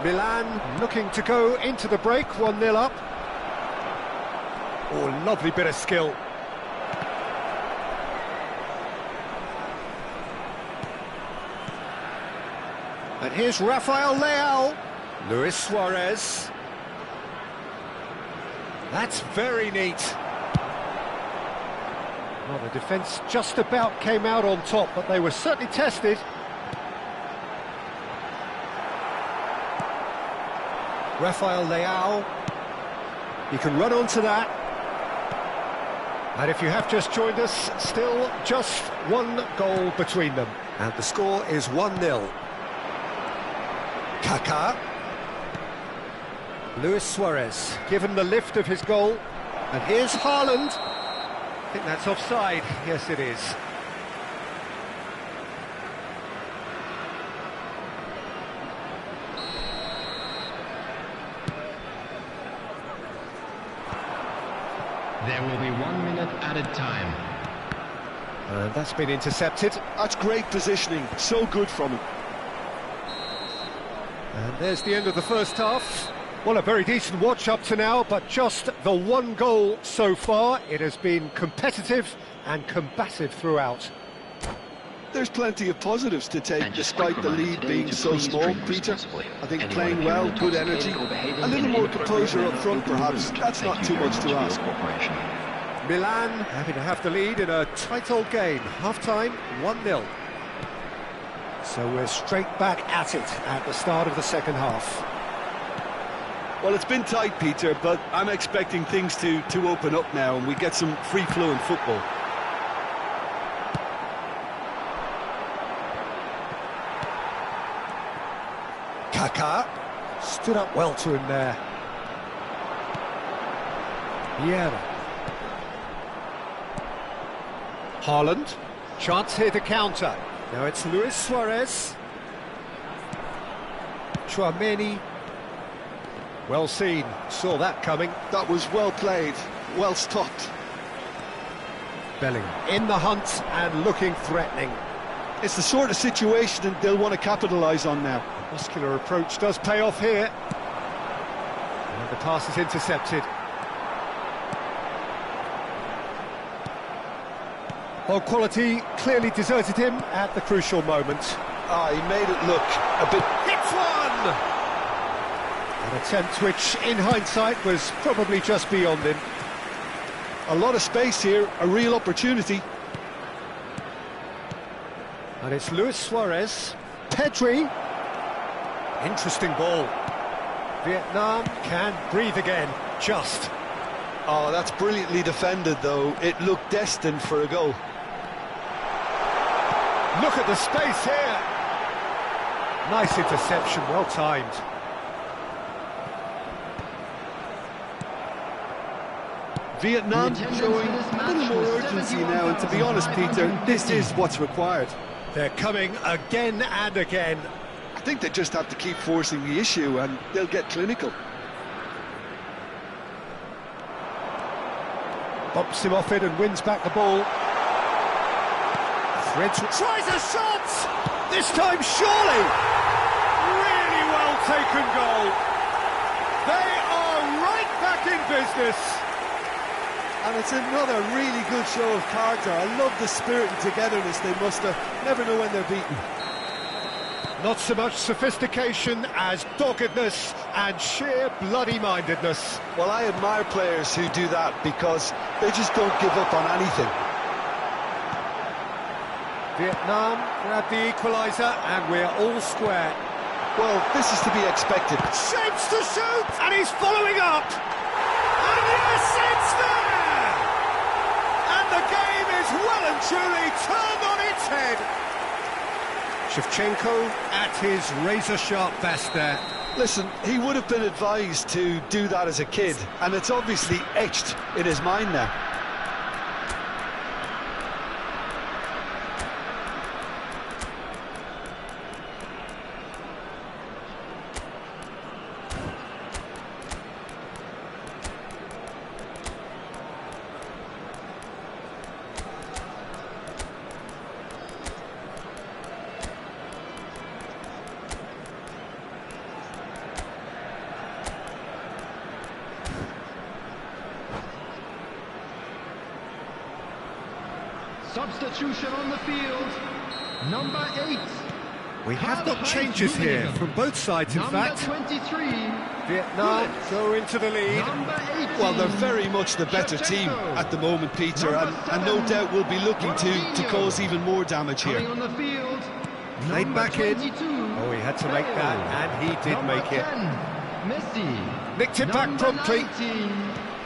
Milan looking to go into the break, 1-0 up. Oh, lovely bit of skill. And here's Rafael Leao. Luis Suarez. That's very neat. Well, the defence just about came out on top, but they were certainly tested. Rafael Leao. He can run onto that. And if you have just joined us, still just one goal between them. And the score is 1-0. Kaká. Luis Suarez, given the lift of his goal. And here's Haaland. I think that's offside. Yes, it is. There will be 1 minute added time. And that's been intercepted. That's great positioning, so good from him. And there's the end of the first half. Well, a very decent watch up to now, but just the one goal so far. It has been competitive and combative throughout. There's plenty of positives to take, despite the lead being so small, Peter. I think playing well, good energy, a little more composure up front perhaps, that's not too much to ask. Milan happy to have the lead in a tight old game. Half-time, 1-0. So we're straight back at it at the start of the second half. Well, it's been tight, Peter, but I'm expecting things to open up now and we get some free-flowing football. Kaká stood up well to him there. Vieira. Haaland. Chance here to counter. Now it's Luis Suarez. Tchouaméni. Well seen. Saw that coming. That was well played, well stopped. Bellingham in the hunt and looking threatening. It's the sort of situation that they'll want to capitalise on now. Muscular approach does pay off here. And the pass is intercepted. Well, quality clearly deserted him at the crucial moment. He made it look a bit... Hits one! An attempt which, in hindsight, was probably just beyond him. A lot of space here, a real opportunity. And it's Luis Suarez. Pedri. Interesting ball. Vietnam can breathe again, just. Oh, that's brilliantly defended, though. It looked destined for a goal. Look at the space here. Nice interception, well timed. Vietnam showing a little more urgency now, and to be honest, Peter, this is what's required. They're coming again and again. I think they just have to keep forcing the issue and they'll get clinical. Bumps him off it and wins back the ball. Threads, tries a shot! This time surely! Really well taken goal. They are right back in business. And it's another really good show of character. I love the spirit and togetherness they muster. Never know when they're beaten. Not so much sophistication as doggedness and sheer bloody-mindedness. Well, I admire players who do that because they just don't give up on anything. Vietnam grab the equaliser and we're all square. Well, this is to be expected. Shapes to shoot! And he's following up! And yes, it's there! And the game is well and truly turned on its head. Shevchenko at his razor-sharp best there. Listen, he would have been advised to do that as a kid, and it's obviously etched in his mind now. Substitution on the field. Number 8. We have got changes here from both sides, in fact. Number 23. Vietnam go into the lead. Number 18. Well, they're very much the better team at the moment, Peter, and no doubt will be looking to cause even more damage here. Coming on the field. Played back in. 22. Oh, he had to make that, and he did Number make it. 10. Messi. Nicked it back Number promptly. 19.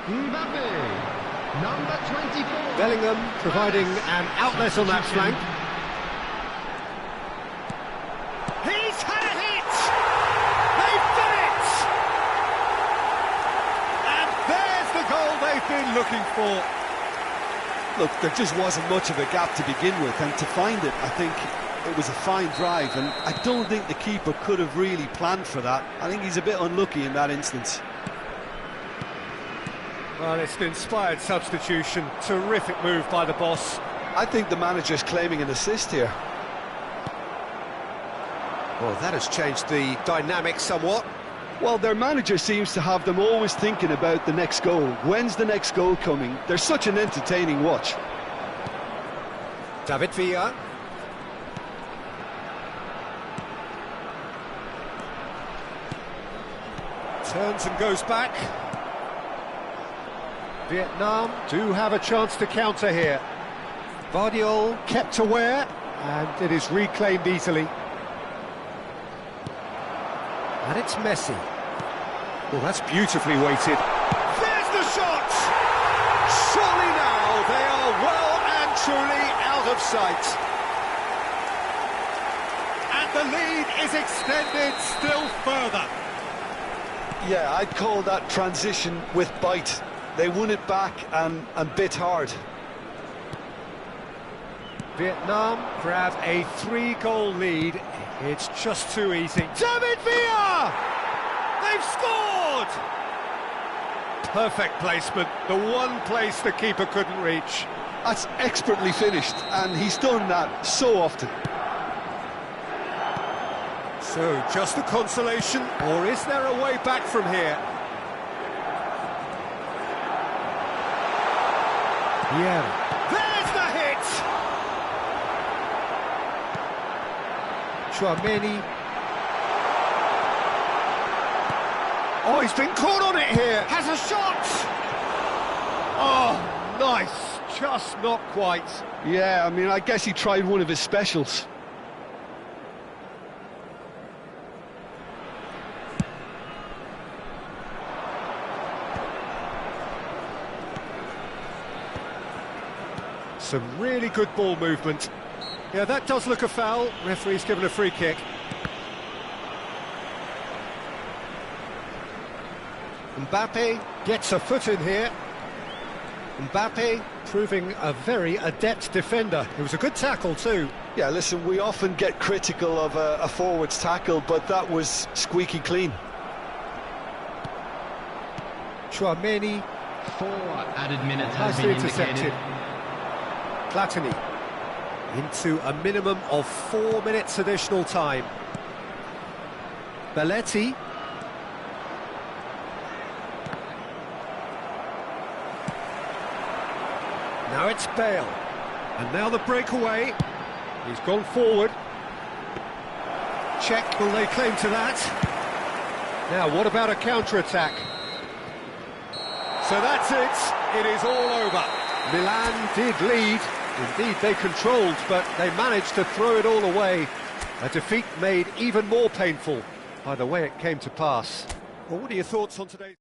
Mbappe. Number 24. Bellingham providing an outlet on that flank. He's had a hit! They've done it! And there's the goal they've been looking for. Look, there just wasn't much of a gap to begin with, and to find it, I think it was a fine drive, and I don't think the keeper could have really planned for that. I think he's a bit unlucky in that instance. Well, it's an inspired substitution. Terrific move by the boss. I think the manager's claiming an assist here. Well, that has changed the dynamic somewhat. Well, their manager seems to have them always thinking about the next goal. When's the next goal coming? They're such an entertaining watch. David Villa. Turns and goes back. Vietnam do have a chance to counter here. Vardiol kept aware, and it is reclaimed easily. And it's Messi. Well, that's beautifully weighted. There's the shot! Surely now they are well and truly out of sight. And the lead is extended still further. Yeah, I'd call that transition with bite. They won it back and bit hard. Vietnam grab a 3-goal lead. It's just too easy. David Villa! They've scored! Perfect placement, the one place the keeper couldn't reach. That's expertly finished, and he's done that so often. So, just the consolation, or is there a way back from here? Yeah. There's the hit! Chouameni. Oh, he's been caught on it here. Has a shot! Oh, nice. Just not quite. Yeah, I mean, I guess he tried one of his specials. Some really good ball movement. Yeah, that does look a foul. Referee's given a free kick. Mbappe gets a foot in here. Mbappe proving a very adept defender. It was a good tackle too. Yeah, listen, we often get critical of a forward's tackle, but that was squeaky clean. Chouameni. 4 added minutes has Nicely been intercepted. indicated. Platini into a minimum of 4 minutes additional time. Belletti. Now it's Bale. And now the breakaway. He's gone forward. Check, will they claim to that? Now, what about a counter-attack? So that's it. It is all over. Milan did lead. Indeed, they controlled, but they managed to throw it all away. A defeat made even more painful by the way it came to pass. Well, what are your thoughts on today's...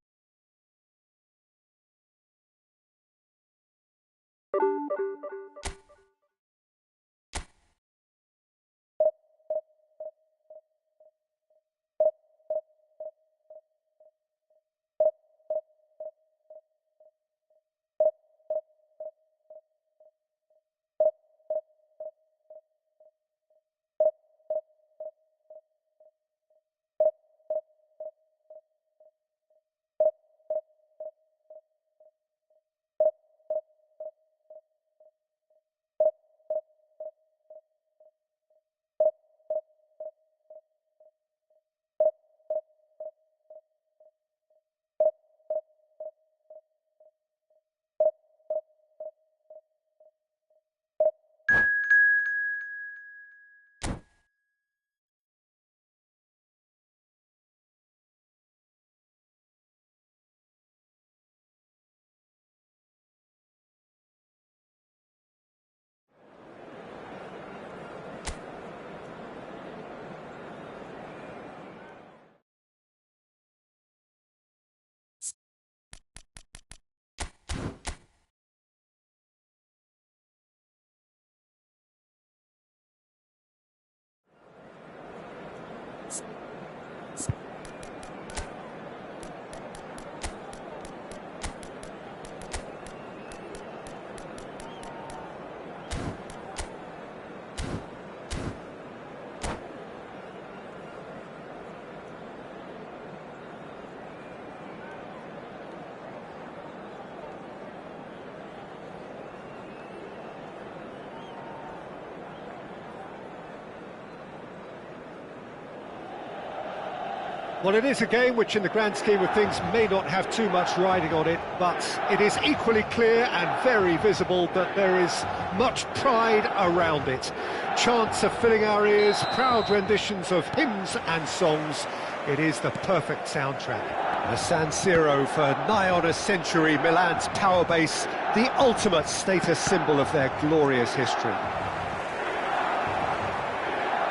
Well, it is a game which, in the grand scheme of things, may not have too much riding on it, but it is equally clear and very visible that there is much pride around it. Chants are filling our ears, proud renditions of hymns and songs. It is the perfect soundtrack. The San Siro for nigh on a century, Milan's power base, the ultimate status symbol of their glorious history.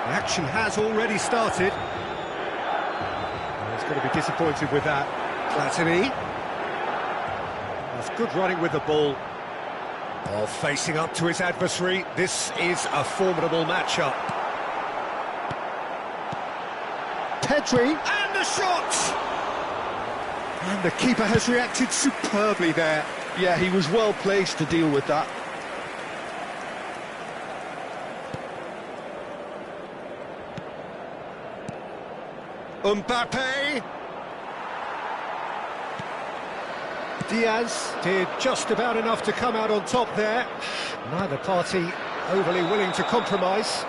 The action has already started. He's going to be disappointed with that. Platini. That's good running with the ball. Oh, facing up to his adversary. This is a formidable matchup. Pedri, and the shot! And the keeper has reacted superbly there. Yeah, he was well placed to deal with that. Mbappe. Diaz did just about enough to come out on top there. Neither party overly willing to compromise.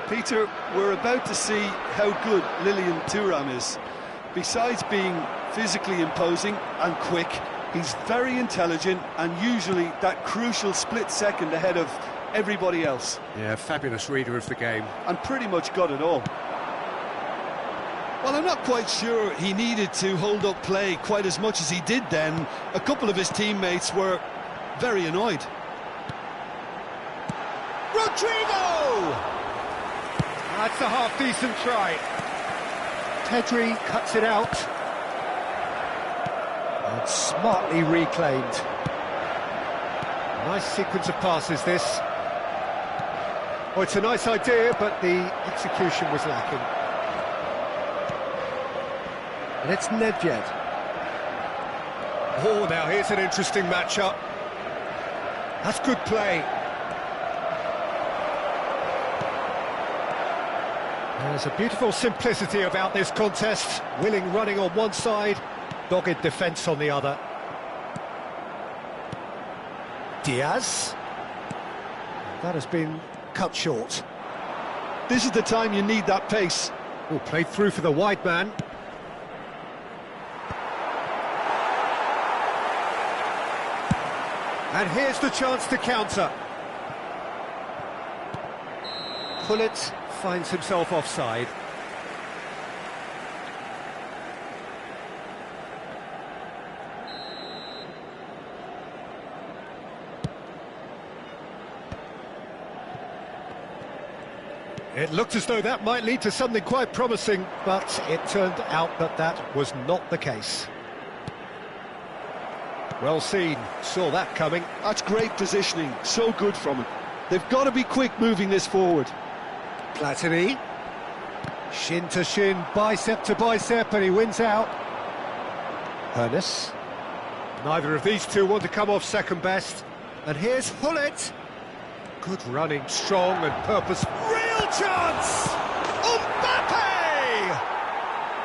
Peter, we're about to see how good Lilian Thuram is. Besides being physically imposing and quick, he's very intelligent and usually that crucial split second ahead of everybody else. Yeah, fabulous reader of the game. And pretty much got it all. Well, I'm not quite sure he needed to hold up play quite as much as he did then. A couple of his teammates were very annoyed. Rodrigo! That's a half-decent try. Pedri cuts it out. And smartly reclaimed. Nice sequence of passes, this. Oh, it's a nice idea, but the execution was lacking. And it's Nedved. Oh, now here's an interesting matchup. That's good play. There's a beautiful simplicity about this contest. Willing running on one side, dogged defence on the other. Diaz. That has been cut short. This is the time you need that pace. Oh, played through for the wide man. And here's the chance to counter. Pullet finds himself offside. It looked as though that might lead to something quite promising, but it turned out that that was not the case. Well seen, saw that coming. That's great positioning, so good from him. They've got to be quick moving this forward. Platini. Shin to shin, bicep to bicep, and he wins out. Ernest. Neither of these two want to come off second best. And here's Hullet. Good running, strong and purposeful. Real chance! Mbappe!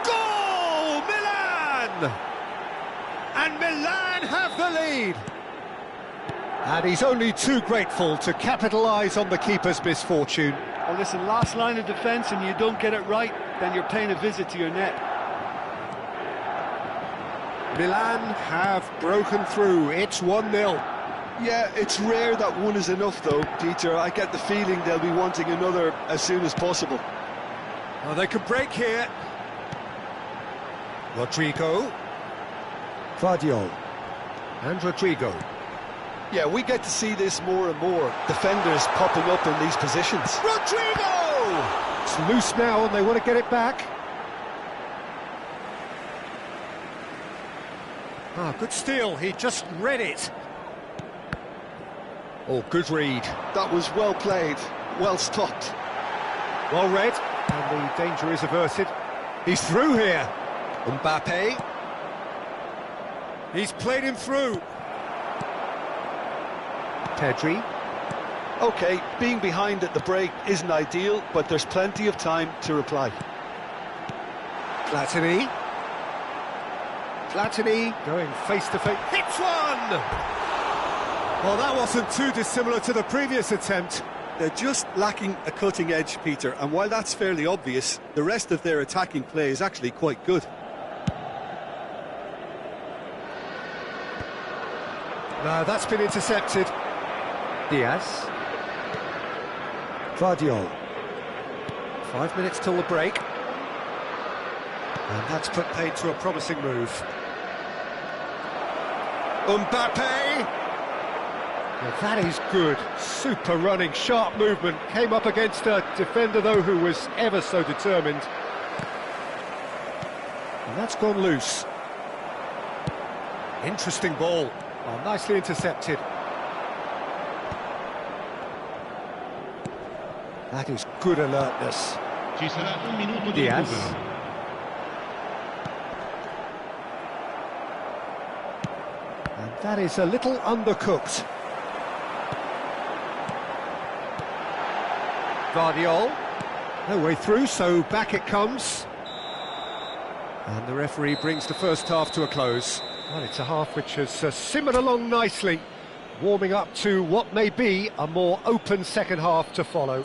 Goal! Milan! And Milan have the lead. And he's only too grateful to capitalise on the keeper's misfortune. Oh, listen, last line of defence and you don't get it right, then you're paying a visit to your net. Milan have broken through. It's 1-0. Yeah, it's rare that one is enough, though, Peter. I get the feeling they'll be wanting another as soon as possible. Well, they could break here. Rodrigo. Vardio. And Rodrigo. Yeah, we get to see this more and more. Defenders popping up in these positions. Rodrigo! It's loose now and they want to get it back. Ah, good steal. He just read it. Oh, good read. That was well played, well stopped. Well read, and the danger is averted. He's through here. Mbappe. He's played him through. Pedri. OK, being behind at the break isn't ideal, but there's plenty of time to reply. Platini. Platini going face-to-face, hits one! Well, that wasn't too dissimilar to the previous attempt. They're just lacking a cutting edge, Peter, and while that's fairly obvious, the rest of their attacking play is actually quite good. No, that's been intercepted. Diaz. Vardiol. 5 minutes till the break. And that's put paid to a promising move. Mbappe! Well, that is good. Super running, sharp movement. Came up against a defender, though, who was ever so determined. And that's gone loose. Interesting ball. Oh, nicely intercepted. That is good alertness. Ci sarà un minuto di Diaz. recupero. And that is a little undercooked. Vardiol. No way through, so back it comes. And the referee brings the first half to a close. Well, it's a half which has simmered along nicely, warming up to what may be a more open second half to follow.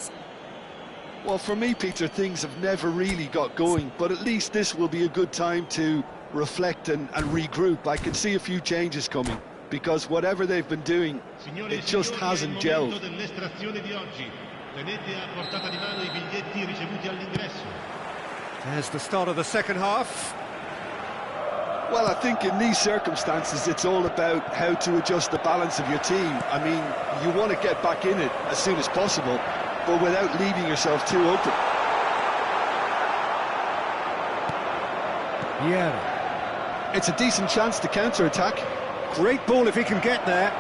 Well, for me, Peter, things have never really got going, but at least this will be a good time to reflect and regroup. I can see a few changes coming, because whatever they've been doing, it just hasn't gelled. There's the start of the second half. Well, I think in these circumstances, it's all about how to adjust the balance of your team. I mean, you want to get back in it as soon as possible, but without leaving yourself too open. Yeah. It's a decent chance to counter-attack. Great ball if he can get there.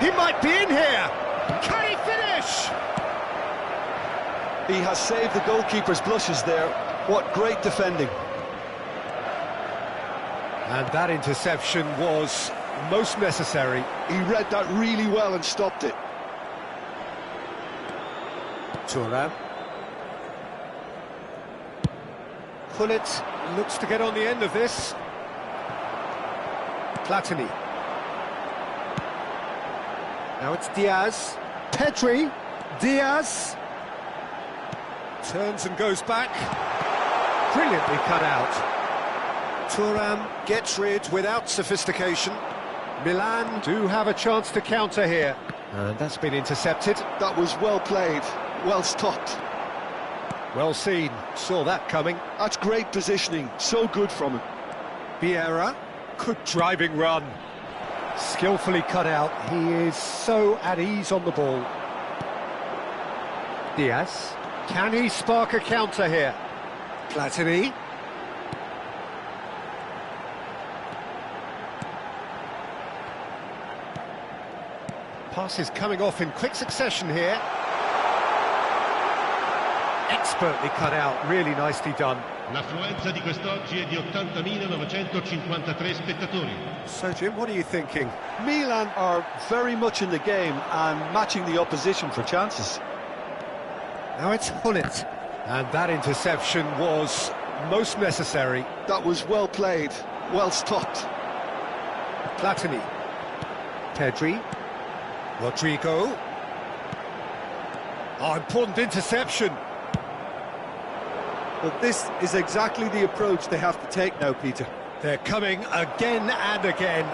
He might be in here. Can he finish? He has saved the goalkeeper's blushes there. What great defending. And that interception was most necessary. He read that really well and stopped it. Thuram. Gullit looks to get on the end of this. Platini. Now it's Diaz. Pedri. Diaz. Turns and goes back. Brilliantly cut out. Thuram gets rid without sophistication. Milan do have a chance to counter here. And that's been intercepted. That was well played, well stopped. Well seen, saw that coming. That's great positioning, so good from him. Vieira, good driving run. Skillfully cut out, he is so at ease on the ball. Diaz, can he spark a counter here? Platini. Passes coming off in quick succession here. Expertly cut out, really nicely done. L'affluenza di quest'oggi è di 80.953 spettatori. So Jim, what are you thinking? Milan are very much in the game and matching the opposition for chances. Now it's Gullit. And that interception was most necessary. That was well played, well stopped. Platini. Pedri. Rodrigo. Oh, important interception. But this is exactly the approach they have to take now, Peter. They're coming again and again.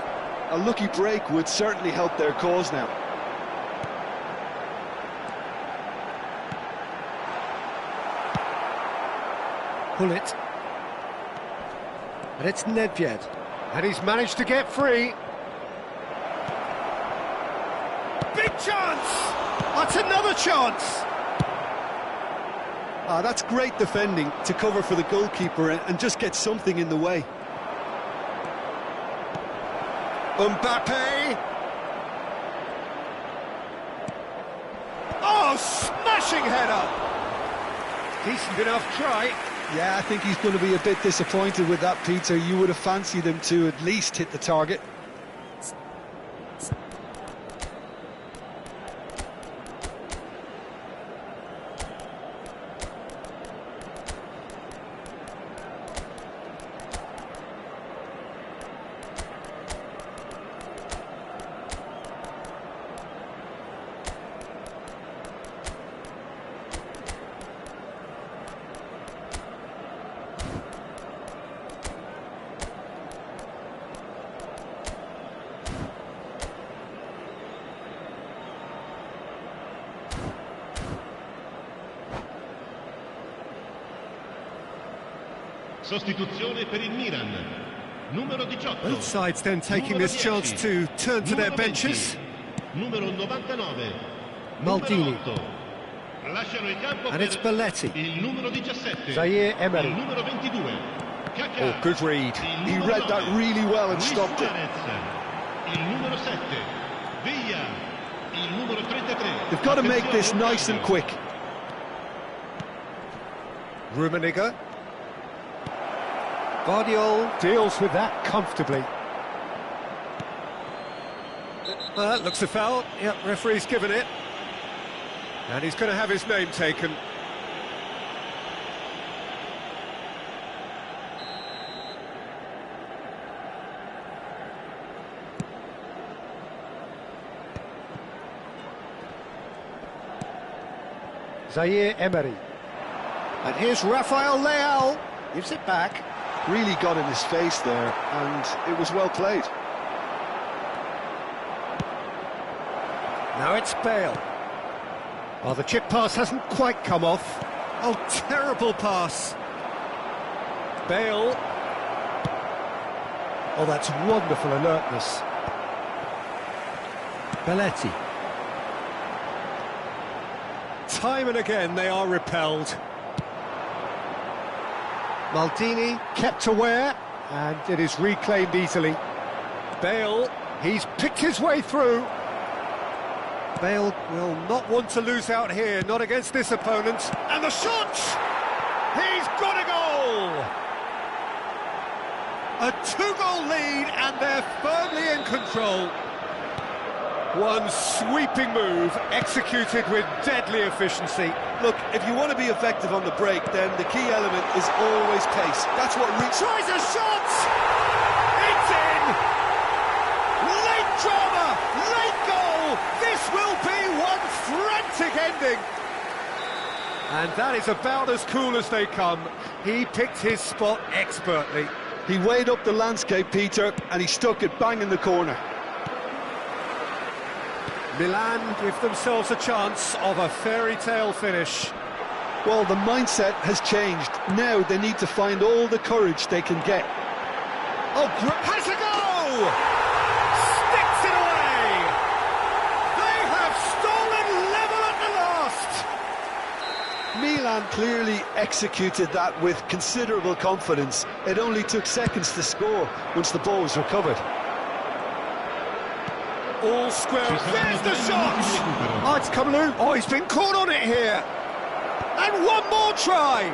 A lucky break would certainly help their cause now. Gullit. And it's Nedved. And he's managed to get free. Big chance! That's another chance! That's great defending to cover for the goalkeeper and just get something in the way. Mbappe! Oh, smashing header! Decent enough try. Yeah, I think he's going to be a bit disappointed with that, Peter. You would have fancied him to at least hit the target. Sostituzione per il Milan. Numero 18. Both sides then taking this chance to turn to their benches. Numero 99. Maldini. Numero 8. Lasciano il campo And it's Belletti. il numero 17. Zaire Emery. Il numero 22. Kaká. Oh, good read. He read that really well and Luis stopped it. Suarez. Il numero 7. Villa. Il numero 33. They've got to make this nice and quick. Rummenigge. Guardiol deals with that comfortably. That looks a foul. Yep, referee's given it. And he's going to have his name taken. Zaire Emery. And here's Rafael Leao. Gives it back. Really got in his face there, and it was well played. Now it's Bale. Oh, the chip pass hasn't quite come off. Oh, terrible pass. Bale. Oh, that's wonderful alertness. Belletti. Time and again they are repelled. Maldini kept aware, and it is reclaimed easily. Bale, he's picked his way through. Bale will not want to lose out here, not against this opponent. And the shot! He's got a goal! A two-goal lead, and they're firmly in control. One sweeping move, executed with deadly efficiency. Look, if you want to be effective on the break, then the key element is always pace. That's what Tries a shot! It's in! Late drama! Late goal! This will be one frantic ending! And that is about as cool as they come. He picked his spot expertly. He weighed up the landscape, Peter, and he stuck it bang in the corner. Milan give themselves a chance of a fairy tale finish. Well, the mindset has changed. Now they need to find all the courage they can get. Oh, has a go! Sticks it away! They have stolen level at the last! Milan clearly executed that with considerable confidence. It only took seconds to score once the ball was recovered. All square. There's the shot! Oh, it's come loose. Oh, he's been caught on it here. And one more try.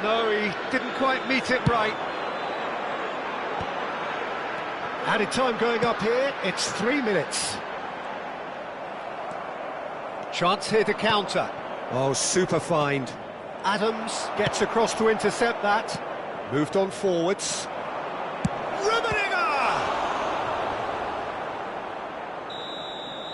No, he didn't quite meet it right. Added time going up here. It's 3 minutes. Chance here to counter. Oh, super find. Adams gets across to intercept that. Moved on forwards. Rummenigge!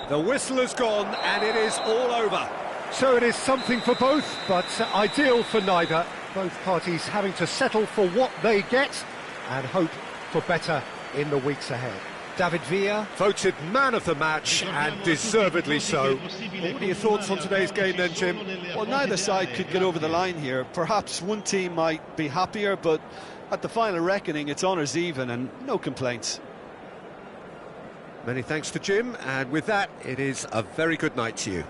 The whistle has gone, and it is all over. So it is something for both, but ideal for neither. Both parties having to settle for what they get and hope for better in the weeks ahead. David Villa voted man of the match, and deservedly so. What are your thoughts on today's game then, Jim? Well, neither side could get over the line here. Perhaps one team might be happier, but at the final reckoning, it's honours even and no complaints. Many thanks to Jim, and with that, it is a very good night to you.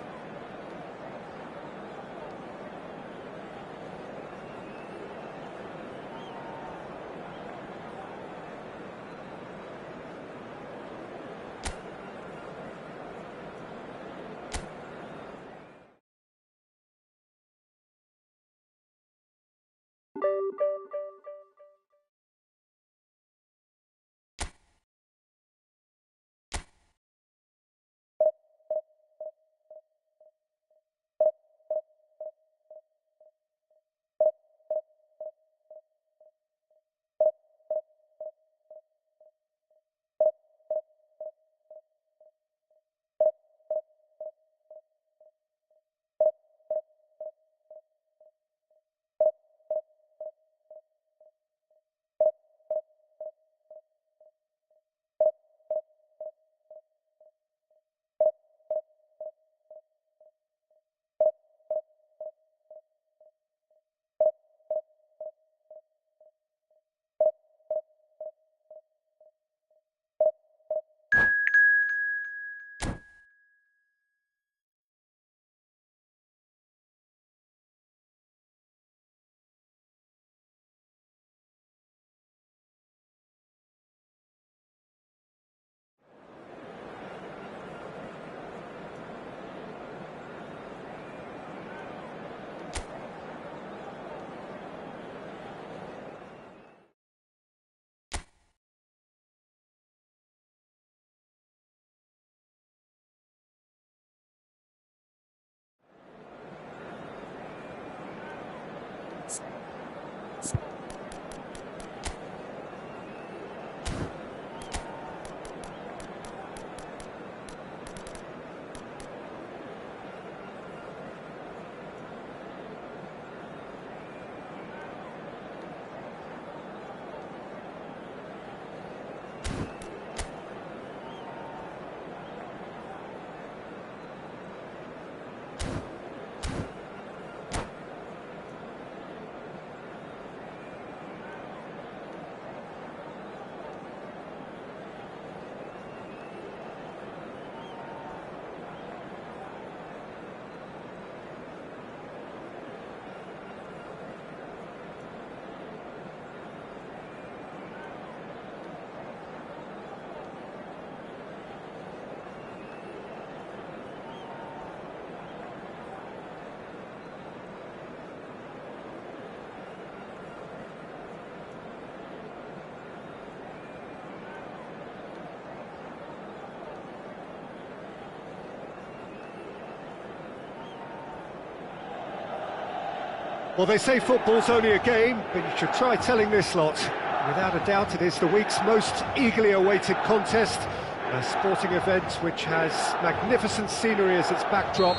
Well, they say football's only a game, but you should try telling this lot. Without a doubt, it is the week's most eagerly awaited contest, a sporting event which has magnificent scenery as its backdrop.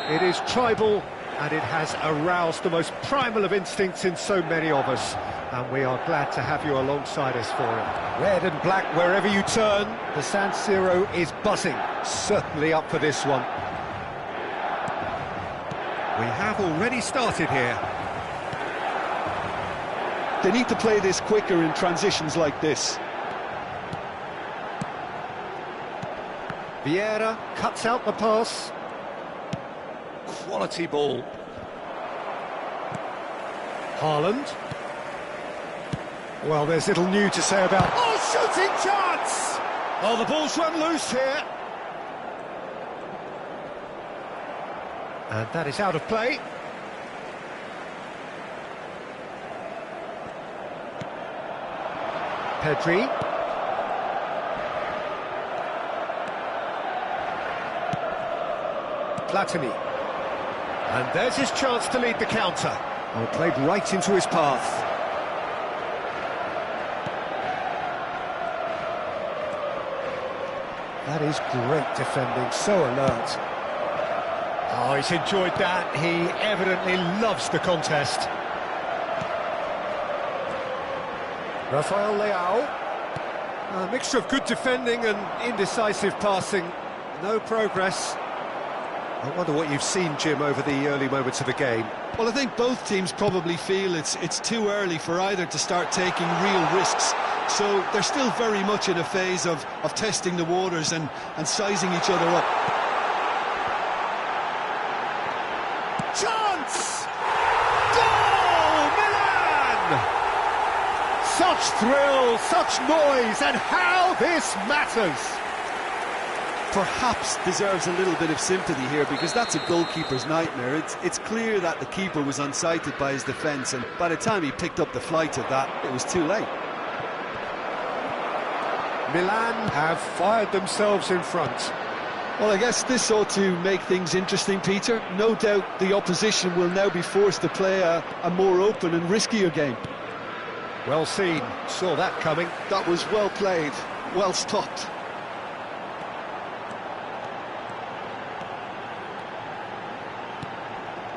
It is tribal, and it has aroused the most primal of instincts in so many of us, and we are glad to have you alongside us for it. Red and black wherever you turn, the San Siro is buzzing, certainly up for this one. We have already started here. They need to play this quicker in transitions like this. Vieira cuts out the pass. Quality ball. Haaland. Well, there's little new to say about... Oh, shooting chance! Oh, the ball's run loose here. And that is out of play. Pedri. Platini. And there's his chance to lead the counter. Oh, played right into his path. That is great defending, so alert. Oh, he's enjoyed that. He evidently loves the contest. Rafael Leao. A mixture of good defending and indecisive passing. No progress. I wonder what you've seen, Jim, over the early moments of the game. Well, I think both teams probably feel it's too early for either to start taking real risks. So they're still very much in a phase of testing the waters and sizing each other up. Chance! Goal! Milan! Such thrill, such noise, and how this matters! Perhaps deserves a little bit of sympathy here, because that's a goalkeeper's nightmare. It's clear that the keeper was unsighted by his defence, and by the time he picked up the flight of that, it was too late. Milan have fired themselves in front. Well, I guess this ought to make things interesting, Peter. No doubt the opposition will now be forced to play a more open and riskier game. Well seen, saw that coming. That was well played, well stopped.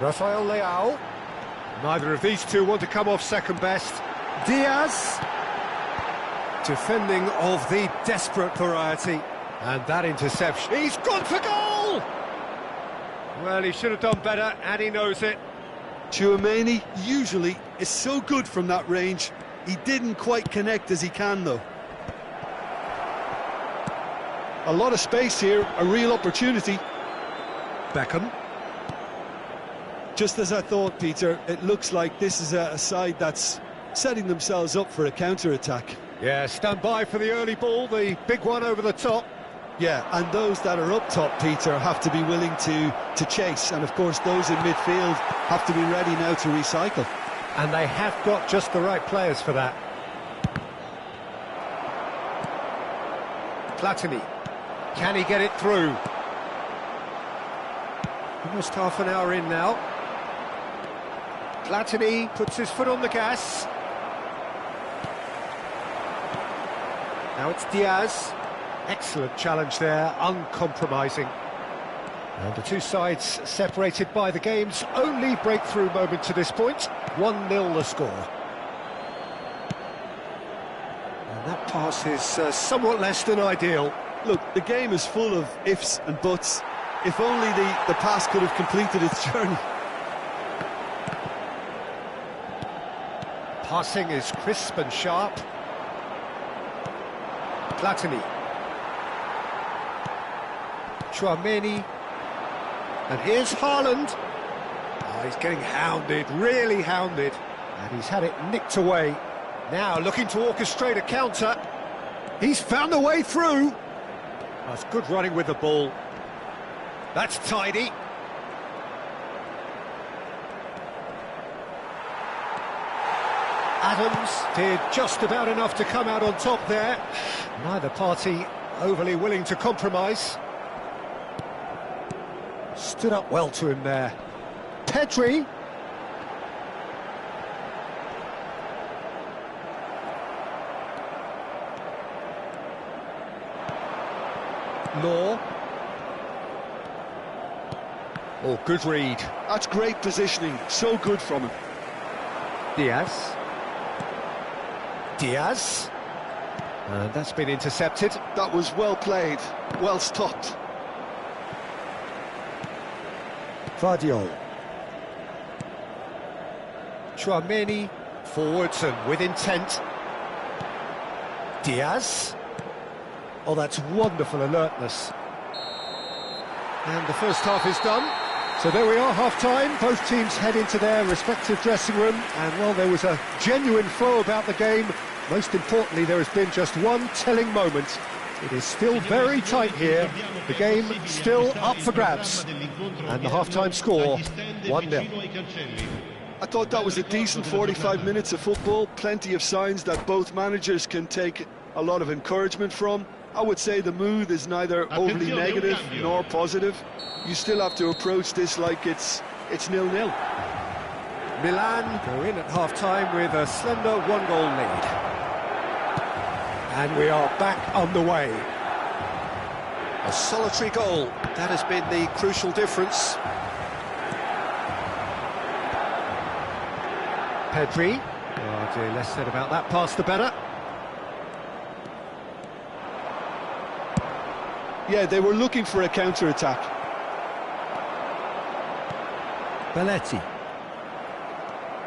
Rafael Leao. Neither of these two want to come off second best. Diaz. Defending of the desperate variety. And that interception. He's gone for goal! Well, he should have done better, and he knows it. Tchouaméni usually is so good from that range. He didn't quite connect as he can, though. A lot of space here, a real opportunity. Beckham. Just as I thought, Peter, it looks like this is a side that's setting themselves up for a counter-attack. Yeah, stand by for the early ball, the big one over the top. Yeah, and those that are up top, Peter, have to be willing to chase. And, of course, those in midfield have to be ready now to recycle. And they have got just the right players for that. Platini. Can he get it through? Almost half an hour in now. Platini puts his foot on the gas. Now it's Diaz. Excellent challenge there, uncompromising. And the two sides separated by the game's only breakthrough moment to this point. 1-0 the score. And that pass is somewhat less than ideal. Look, the game is full of ifs and buts. If only the pass could have completed its journey. Passing is crisp and sharp. Platini. Tchouaméni. And here's Haaland. Oh, he's getting hounded, really hounded. And he's had it nicked away. Now looking to orchestrate a counter. He's found a way through. That's good running with the ball. That's tidy. Adams did just about enough to come out on top there. Neither party overly willing to compromise. Stood up well to him there. Pedri. Law. Oh, good read. That's great positioning, so good from him. Diaz. Diaz. And that's been intercepted. That was well played, well stopped. Vardiol. Chouameni, forwards and with intent. Diaz. Oh, that's wonderful alertness. And the first half is done. So there we are, half-time. Both teams head into their respective dressing room. And, well, there was a genuine flow about the game. Most importantly, there has been just one telling moment. It is still very tight here. The game still up for grabs. And the half-time score, 1-0. I thought that was a decent 45 minutes of football. Plenty of signs that both managers can take a lot of encouragement from. I would say the mood is neither overly negative nor positive. You still have to approach this like it's 0-0. Milan go in at half-time with a slender one-goal lead. And we are back underway. A solitary goal, that has been the crucial difference. Pedri. Oh dear, less said about that pass the better. Yeah, they were looking for a counter-attack. Belletti.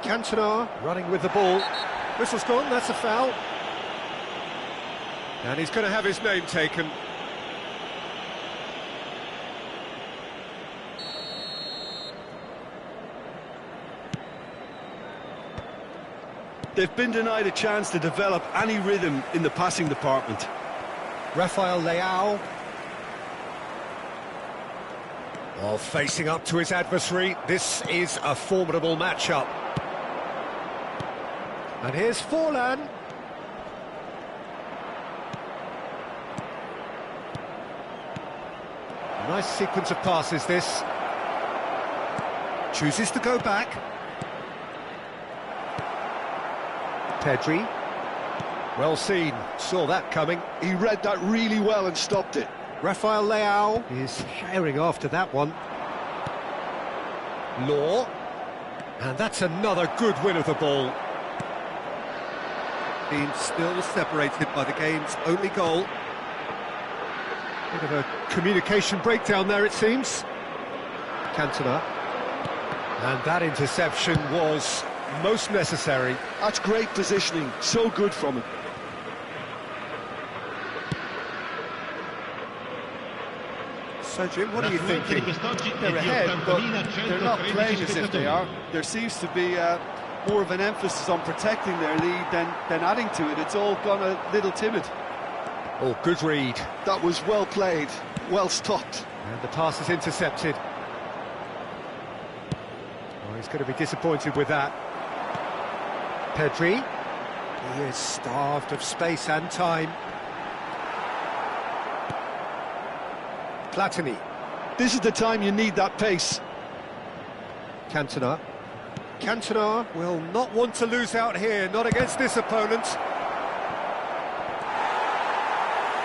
Cantona running with the ball. Whistle's gone, that's a foul. And he's going to have his name taken. They've been denied a chance to develop any rhythm in the passing department. Rafael Leao. Well, facing up to his adversary, this is a formidable matchup. And here's Forlan. A nice sequence of passes, this. Chooses to go back. Pedri. Well seen, saw that coming. He read that really well and stopped it. Rafael Leao is sharing after that one. Law. And that's another good win of the ball. Being still separated by the game's only goal. Bit of a communication breakdown there, it seems. Cantona. And that interception was most necessary. That's great positioning, so good from him. So, Jim, what are you thinking? They're ahead, but they're not playing as if they are. There seems to be more of an emphasis on protecting their lead than adding to it. It's all gone a little timid. Oh, good read. That was well played, well stopped. And the pass is intercepted. Oh, he's going to be disappointed with that. Pedri. He is starved of space and time. Platini. This is the time you need that pace. Cantona. Cantona will not want to lose out here, not against this opponent.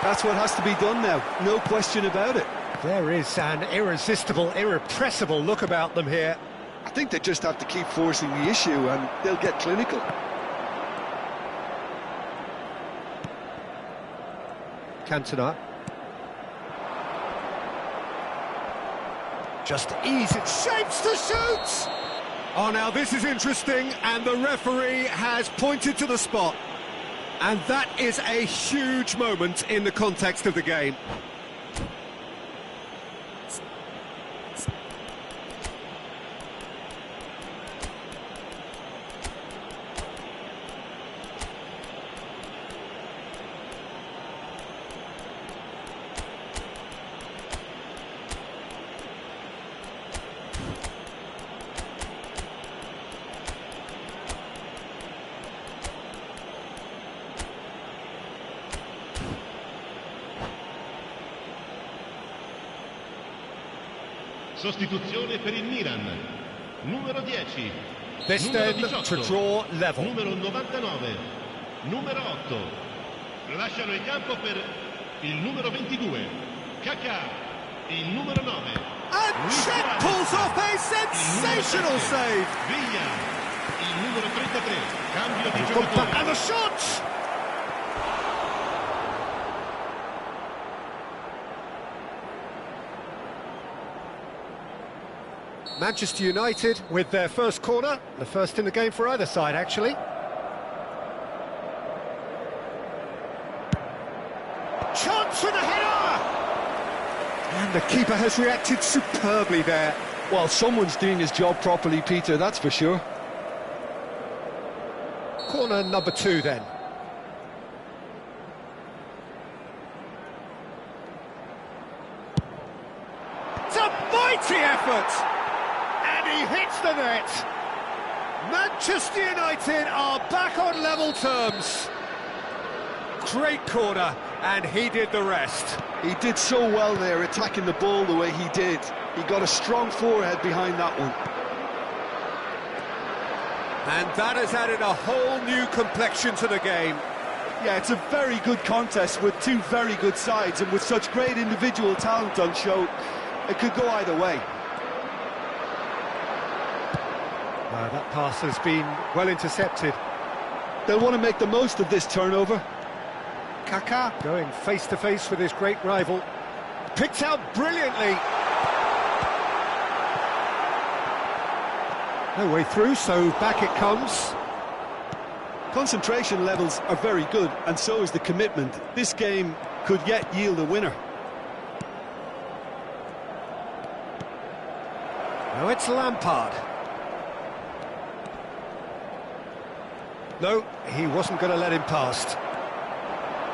That's what has to be done now, no question about it. There is an irresistible, irrepressible look about them here. I think they just have to keep forcing the issue and they'll get clinical. Cantona. Just easy, shapes to shoot! Oh, now this is interesting, and the referee has pointed to the spot. And that is a huge moment in the context of the game. Sostituzione per il Milan. Numero 10. This Numero then 18. to draw level. Numero 99. Numero 8. Lasciano il campo per il numero 22. Kaká, il numero 9. And Chet pulls off a sensational save! Villa, il numero 33. Cambio di giocatore. And the shot! Manchester United with their first corner, the first in the game for either side, actually. Chance with a header! And the keeper has reacted superbly there. Well, someone's doing his job properly, Peter, that's for sure. Corner number 2 then. It's a mighty effort! And he hits the net! Manchester United are back on level terms. Great corner, and he did the rest. He did so well there, attacking the ball the way he did. He got a strong forehead behind that one. And that has added a whole new complexion to the game. Yeah, it's a very good contest with two very good sides, and with such great individual talent on show, it could go either way. That pass has been well intercepted. They'll want to make the most of this turnover. Kaká going face-to-face with his great rival. Picked out brilliantly. No way through, so back it comes. Concentration levels are very good, and so is the commitment. This game could yet yield a winner. Now it's Lampard. No, he wasn't going to let him past.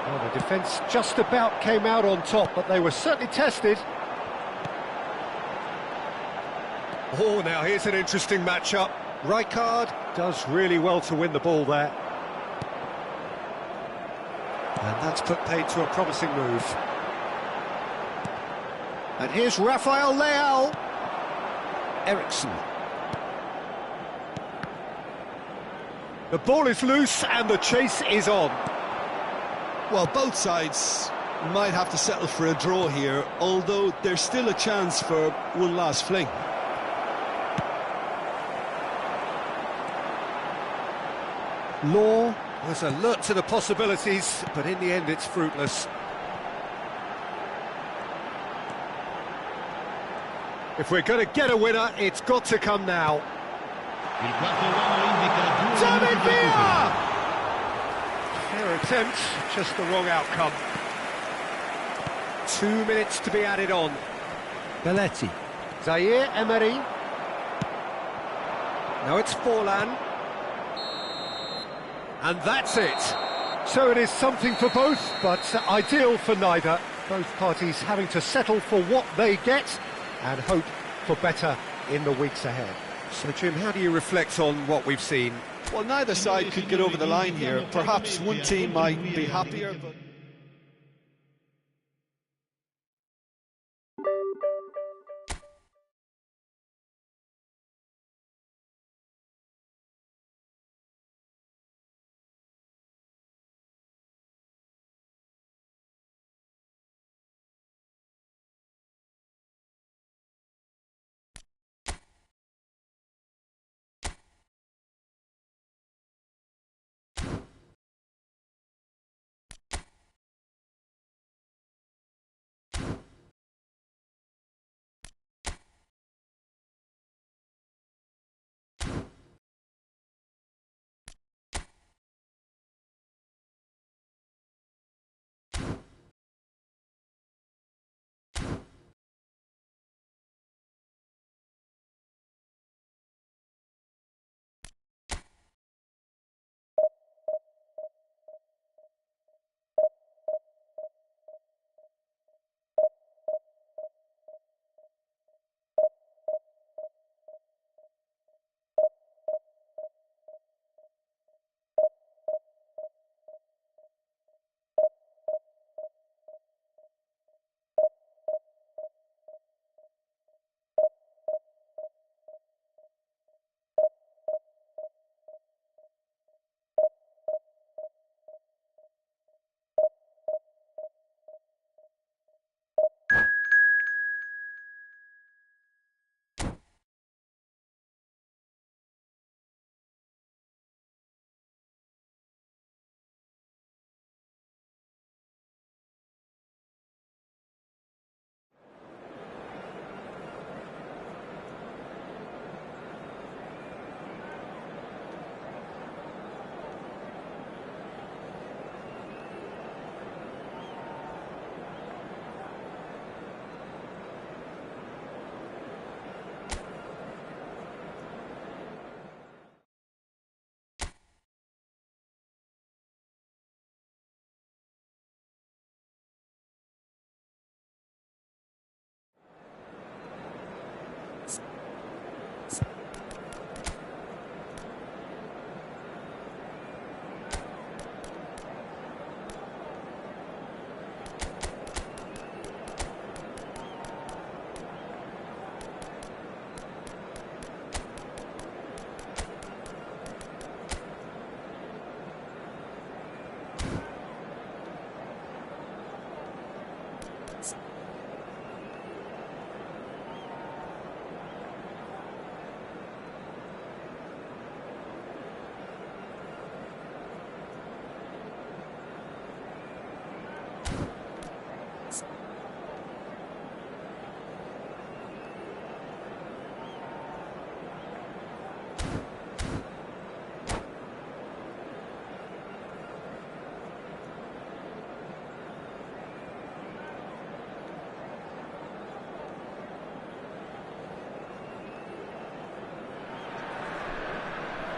Well, the defence just about came out on top, but they were certainly tested. Oh, now here's an interesting matchup. Rijkaard does really well to win the ball there. And that's put paid to a promising move. And here's Rafael Leao. Eriksson. The ball is loose and the chase is on. Well, both sides might have to settle for a draw here, although there's still a chance for one last fling. Law was alert to the possibilities, but in the end it's fruitless. If we're going to get a winner, it's got to come now. Il quarto uomo indica 2 David minuti per Villa! recupero. Fair attempt, just the wrong outcome. 2 minutes to be added on. Belletti. Zaire Emery. Now it's Forlan. And that's it. So it is something for both, but ideal for neither. Both parties having to settle for what they get and hope for better in the weeks ahead. So, Jim, how do you reflect on what we've seen? Well, neither side could get over the line here. Perhaps one team might be happier, but...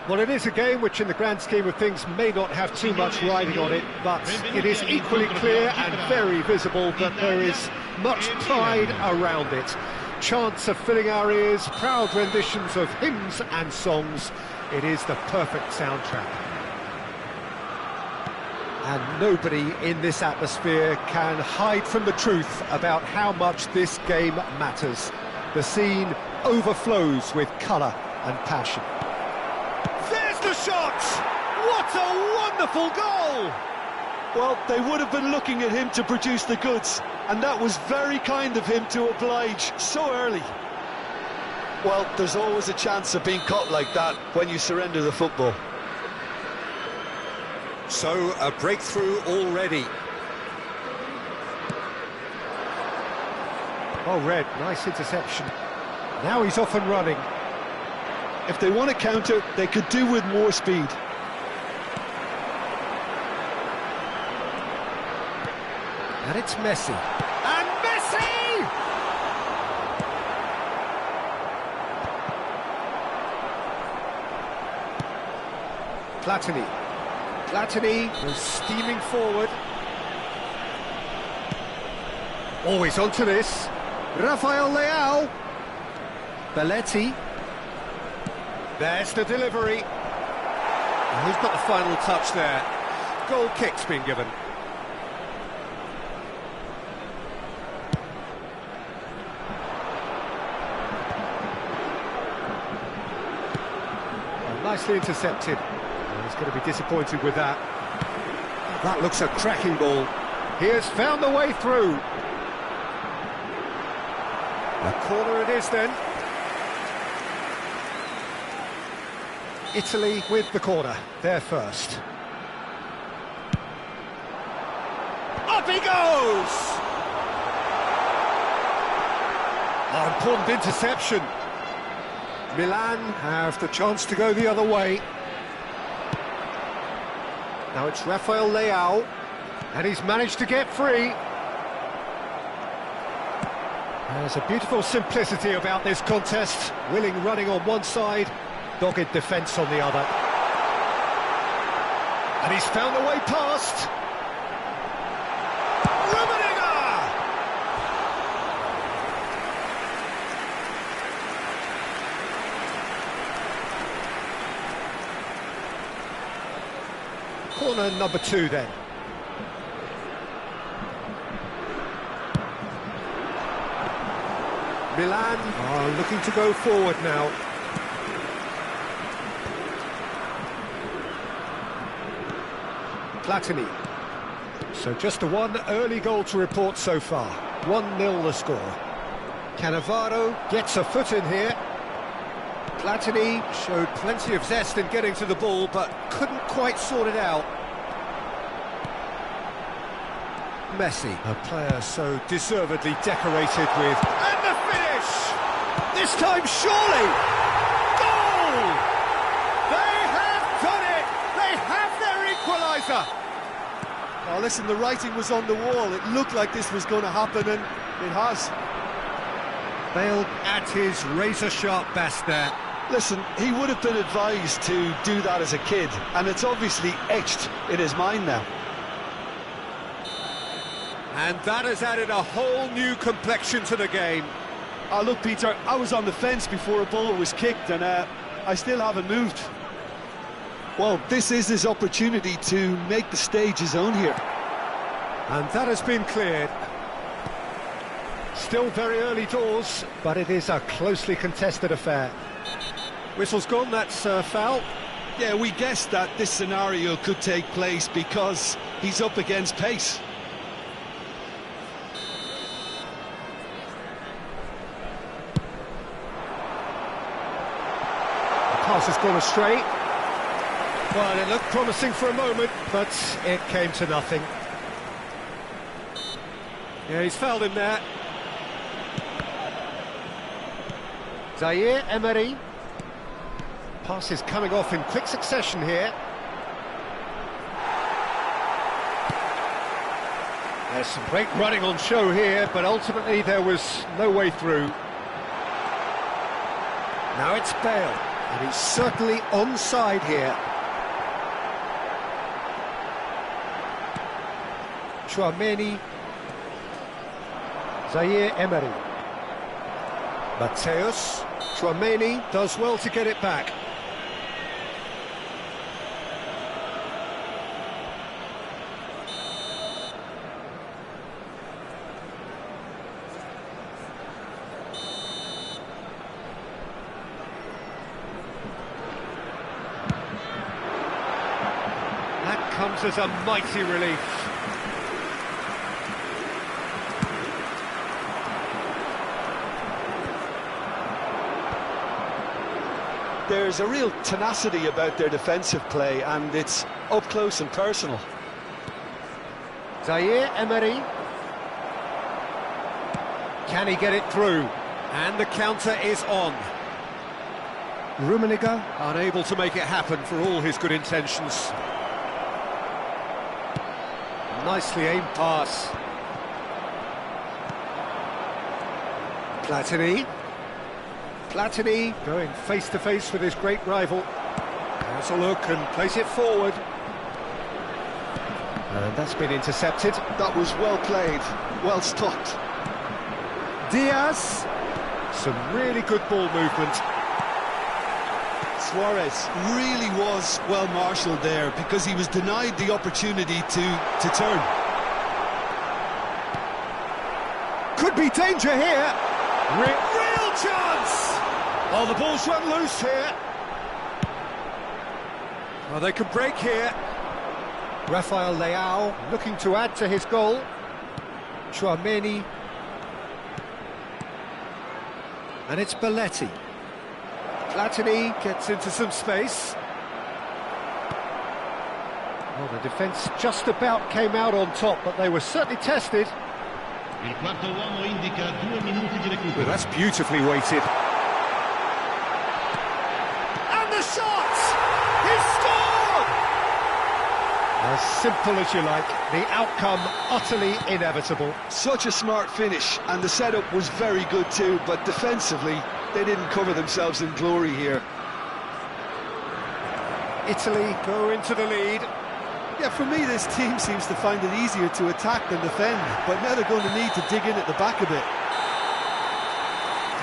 Well, it is a game which in the grand scheme of things may not have too much riding on it, but it is equally clear and very visible that there is much pride around it. Chants are filling our ears, proud renditions of hymns and songs. It is the perfect soundtrack. And nobody in this atmosphere can hide from the truth about how much this game matters. The scene overflows with colour and passion. There's the shot! What a wonderful goal! Well, they would have been looking at him to produce the goods, and that was very kind of him to oblige so early. Well, there's always a chance of being caught like that when you surrender the football. So, a breakthrough already. Oh, Red, nice interception. Now he's off and running. If they want to counter, they could do with more speed. And it's Messi. And Messi! Platini was steaming forward. Always onto this. Rafael Leao. Belletti. There's the delivery. And who's got the final touch there? Goal kick's been given. Well, nicely intercepted. He's going to be disappointed with that. That looks a cracking ball. He has found the way through. A corner it is then. Italy with the corner, they're first. Up he goes! Oh, important interception. Milan have the chance to go the other way. Now it's Rafael Leao, and he's managed to get free. There's a beautiful simplicity about this contest. Willing running on one side, dogged defence on the other. And he's found a way past. Corner number 2 then. Milan are looking to go forward now. Platini. So just the one early goal to report so far. 1-0 the score. Cannavaro gets a foot in here. Platini showed plenty of zest in getting to the ball, but couldn't quite sort it out. Messi, a player so deservedly decorated with... And the finish! This time, surely! Goal! They have done it! They have their equaliser! Oh, listen, the writing was on the wall. It looked like this was going to happen, and it has. Bale at his razor-sharp best there. Listen, he would have been advised to do that as a kid, and it's obviously etched in his mind now. And that has added a whole new complexion to the game. Oh, look, Peter, I was on the fence before a ball was kicked, and I still haven't moved. Well, this is his opportunity to make the stage his own here. And that has been cleared. Still very early doors, but it is a closely contested affair. Whistle's gone, that's foul. Yeah, we guessed that this scenario could take place because he's up against pace. The pass has gone astray. Well, it looked promising for a moment, but it came to nothing. Yeah, he's fouled him there. Zaire Emery. Pass is coming off in quick succession here. There's some great running on show here, but ultimately there was no way through. Now it's Bale. And he's certainly onside here. Tchouaméni. Zaire Emery. Mateus. Tchouaméni does well to get it back. That comes as a mighty relief. There's a real tenacity about their defensive play, and it's up close and personal. Zaire Emery. Can he get it through? And the counter is on. Rummenigge unable to make it happen for all his good intentions. Nicely aimed pass. Platini. Platini going face-to-face with his great rival. Has a look and plays it forward. And that's been intercepted. That was well played, well stopped. Diaz. Some really good ball movement. Suarez really was well marshalled there because he was denied the opportunity to turn. Could be danger here. Real chance! Oh, the ball's run loose here. Well, they could break here. Rafael Leao looking to add to his goal. Tchouaméni. And it's Belletti. Platini gets into some space. Well, the defence just about came out on top, but they were certainly tested. Il quarto uomo indica 2 minuti di recupero. Well, that's beautifully weighted. And the shot! He scored! As simple as you like, the outcome utterly inevitable. Such a smart finish, and the setup was very good too, but defensively, they didn't cover themselves in glory here. Italy go into the lead. Yeah, for me, this team seems to find it easier to attack than defend, but now they're going to need to dig in at the back a bit.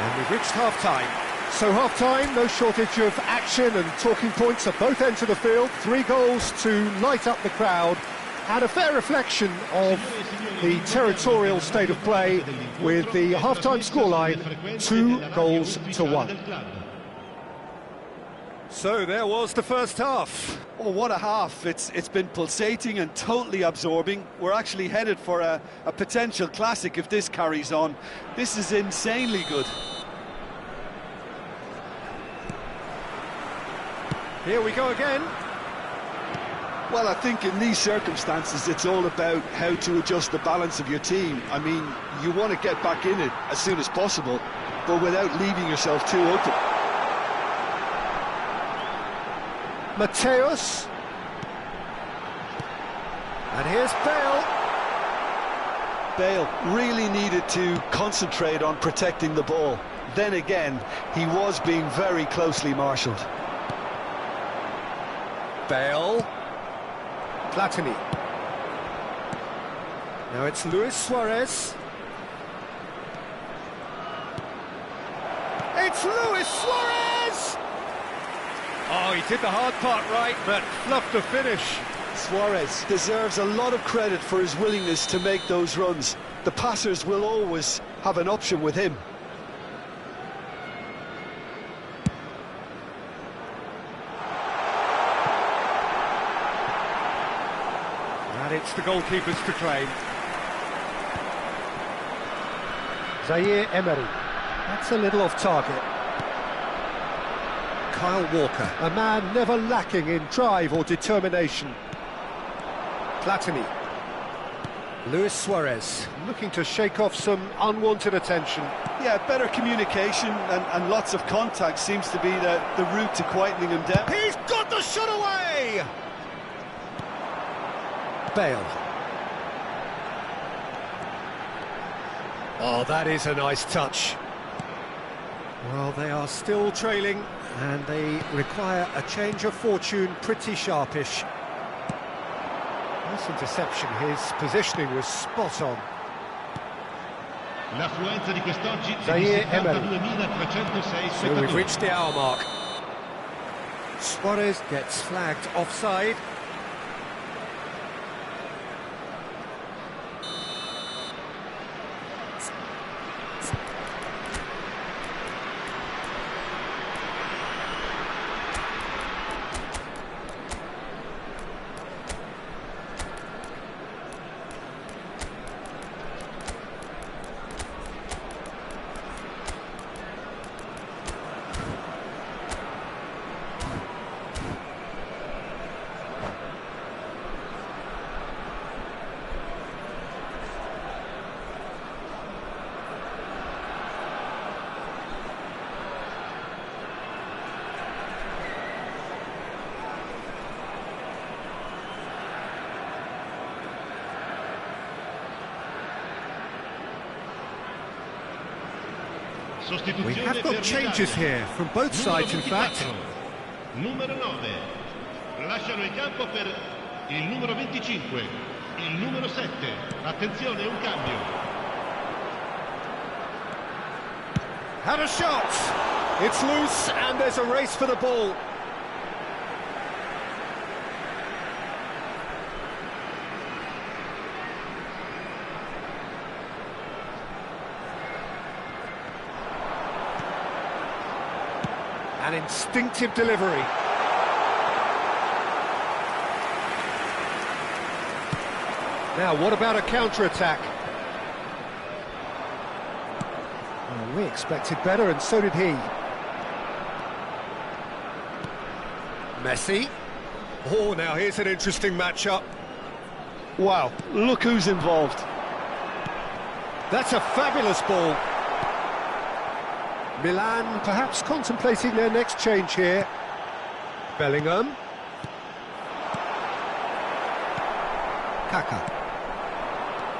And we've reached half-time. So half-time, no shortage of action and talking points at both ends of the field. 3 goals to light up the crowd, and a fair reflection of the territorial state of play with the half-time scoreline 2-1. So there was the first half. Oh, what a half. It's been pulsating and totally absorbing. We're actually headed for a potential classic if this carries on. This is insanely good. Here we go again. Well, I think in these circumstances, it's all about how to adjust the balance of your team. I mean, you want to get back in it as soon as possible, but without leaving yourself too open. Mateus. And here's Bale. Bale really needed to concentrate on protecting the ball. Then again, he was being very closely marshalled. Bale. Platini. Now it's Luis Suarez. It's Luis Suarez! Oh, he did the hard part right, but fluffed the finish. Suarez deserves a lot of credit for his willingness to make those runs. The passers will always have an option with him. And it's the goalkeepers to claim. Zaire Emery. That's a little off target. Kyle Walker, a man never lacking in drive or determination. Platini. Luis Suarez, looking to shake off some unwanted attention. Yeah, better communication and lots of contact seems to be the route to quietening him down. He's got the shot away! Bale. Oh, that is a nice touch. Well, they are still trailing, and they require a change of fortune pretty sharpish. Nice interception, his positioning was spot on. L'affluenza di quest'oggi è di Zaire Emery. 72.306 So we've spettatori. reached the hour mark. Suarez gets flagged offside. We have got changes here from both sides, in fact. Numero 9. Lasciano il campo per il numero 25, il numero 7. Attenzione, un cambio. Had a shot! It's loose and there's a race for the ball. An instinctive delivery. Now, what about a counter-attack? Well, we expected better, and so did he. Messi. Oh, now here's an interesting matchup. Wow, look who's involved. That's a fabulous ball. Milan perhaps contemplating their next change here. Bellingham. Kaka.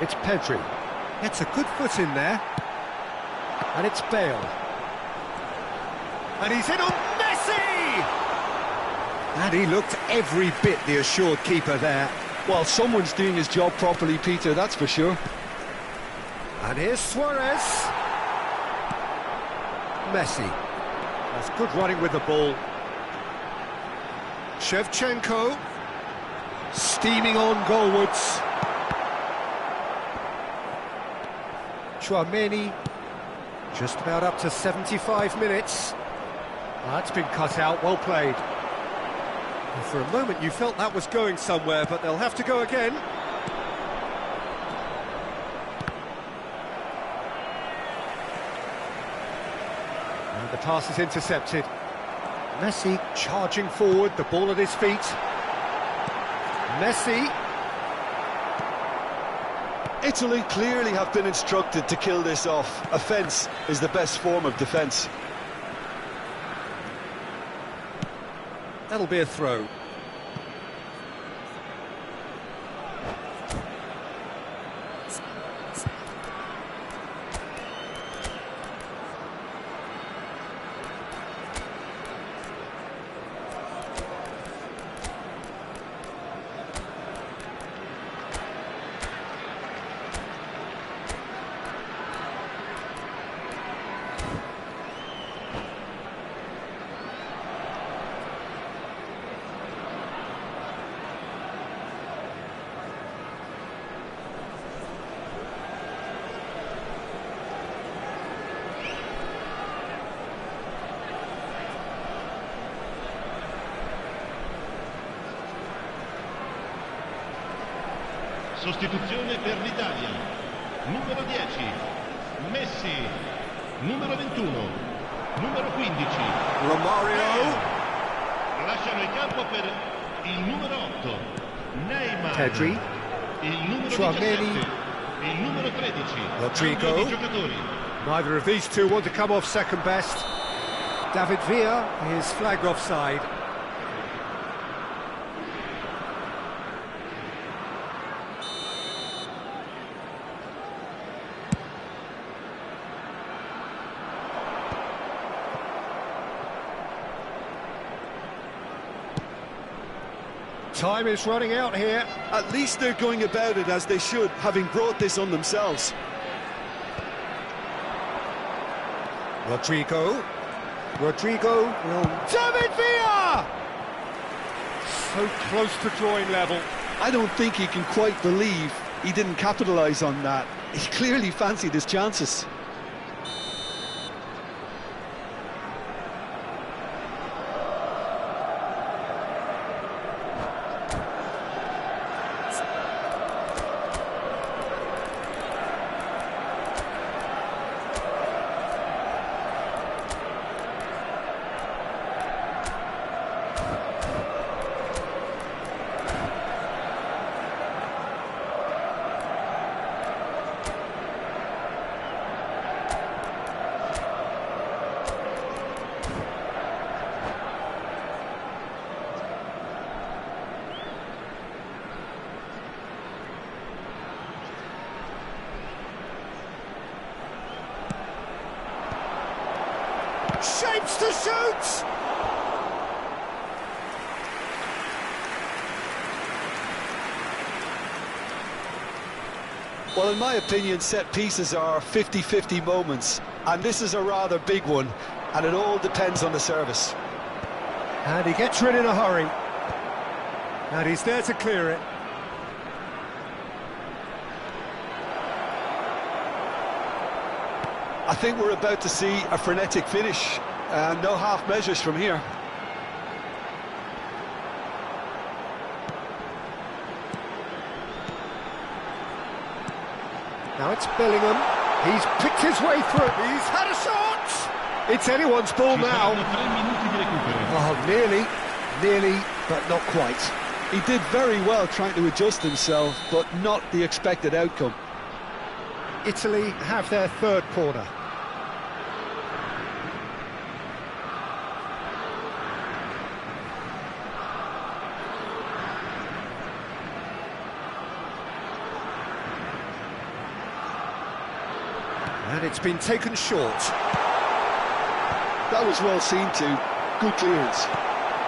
It's Pedri. Gets a good foot in there. And it's Bale. And he's in on Messi! And he looked every bit the assured keeper there. Well, someone's doing his job properly, Peter, that's for sure. And here's Suarez. Messi. That's good running with the ball. Shevchenko. Steaming on goalwards. Tchouaméni. Just about up to 75 minutes. That's been cut out, well played. And for a moment you felt that was going somewhere, but they'll have to go again. And the pass is intercepted. Messi charging forward, the ball at his feet. Messi. Italy clearly have been instructed to kill this off. Offence is the best form of defence. That'll be a throw. Sostituzione per l'Italia. Numero 10, Messi. Numero 21, numero 15, Romario. Lasciano il campo per il numero 8, Neymar. Pedri. Il numero Tchouaméni. 17, il numero 13. Rodrigo. Cambio di giocatori. Neither of these two want to come off second best. David Villa is flagged offside. Time is running out here. At least they're going about it as they should, having brought this on themselves. Rodrigo will... David Villa! So close to drawing level. I don't think he can quite believe he didn't capitalise on that. He clearly fancied his chances. Shapes to shoot! Well, in my opinion, set pieces are 50-50 moments, and this is a rather big one, and it all depends on the service. And he gets rid in a hurry. And he's there to clear it. I think we're about to see a frenetic finish, and no half measures from here. Now it's Bellingham. He's picked his way through. He's had a shot! It's anyone's ball now. Oh, nearly, but not quite. He did very well trying to adjust himself, but not the expected outcome. Italy have their third corner. And it's been taken short. That was well seen too. Good clearance.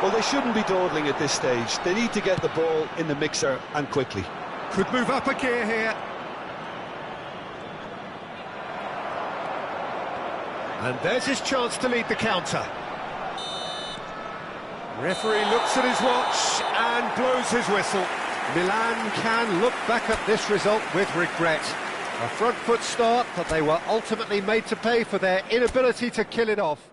Well, they shouldn't be dawdling at this stage. They need to get the ball in the mixer, and quickly. Could move up a gear here. And there's his chance to lead the counter. Referee looks at his watch and blows his whistle. Milan can look back at this result with regret. A front foot start, but they were ultimately made to pay for their inability to kill it off.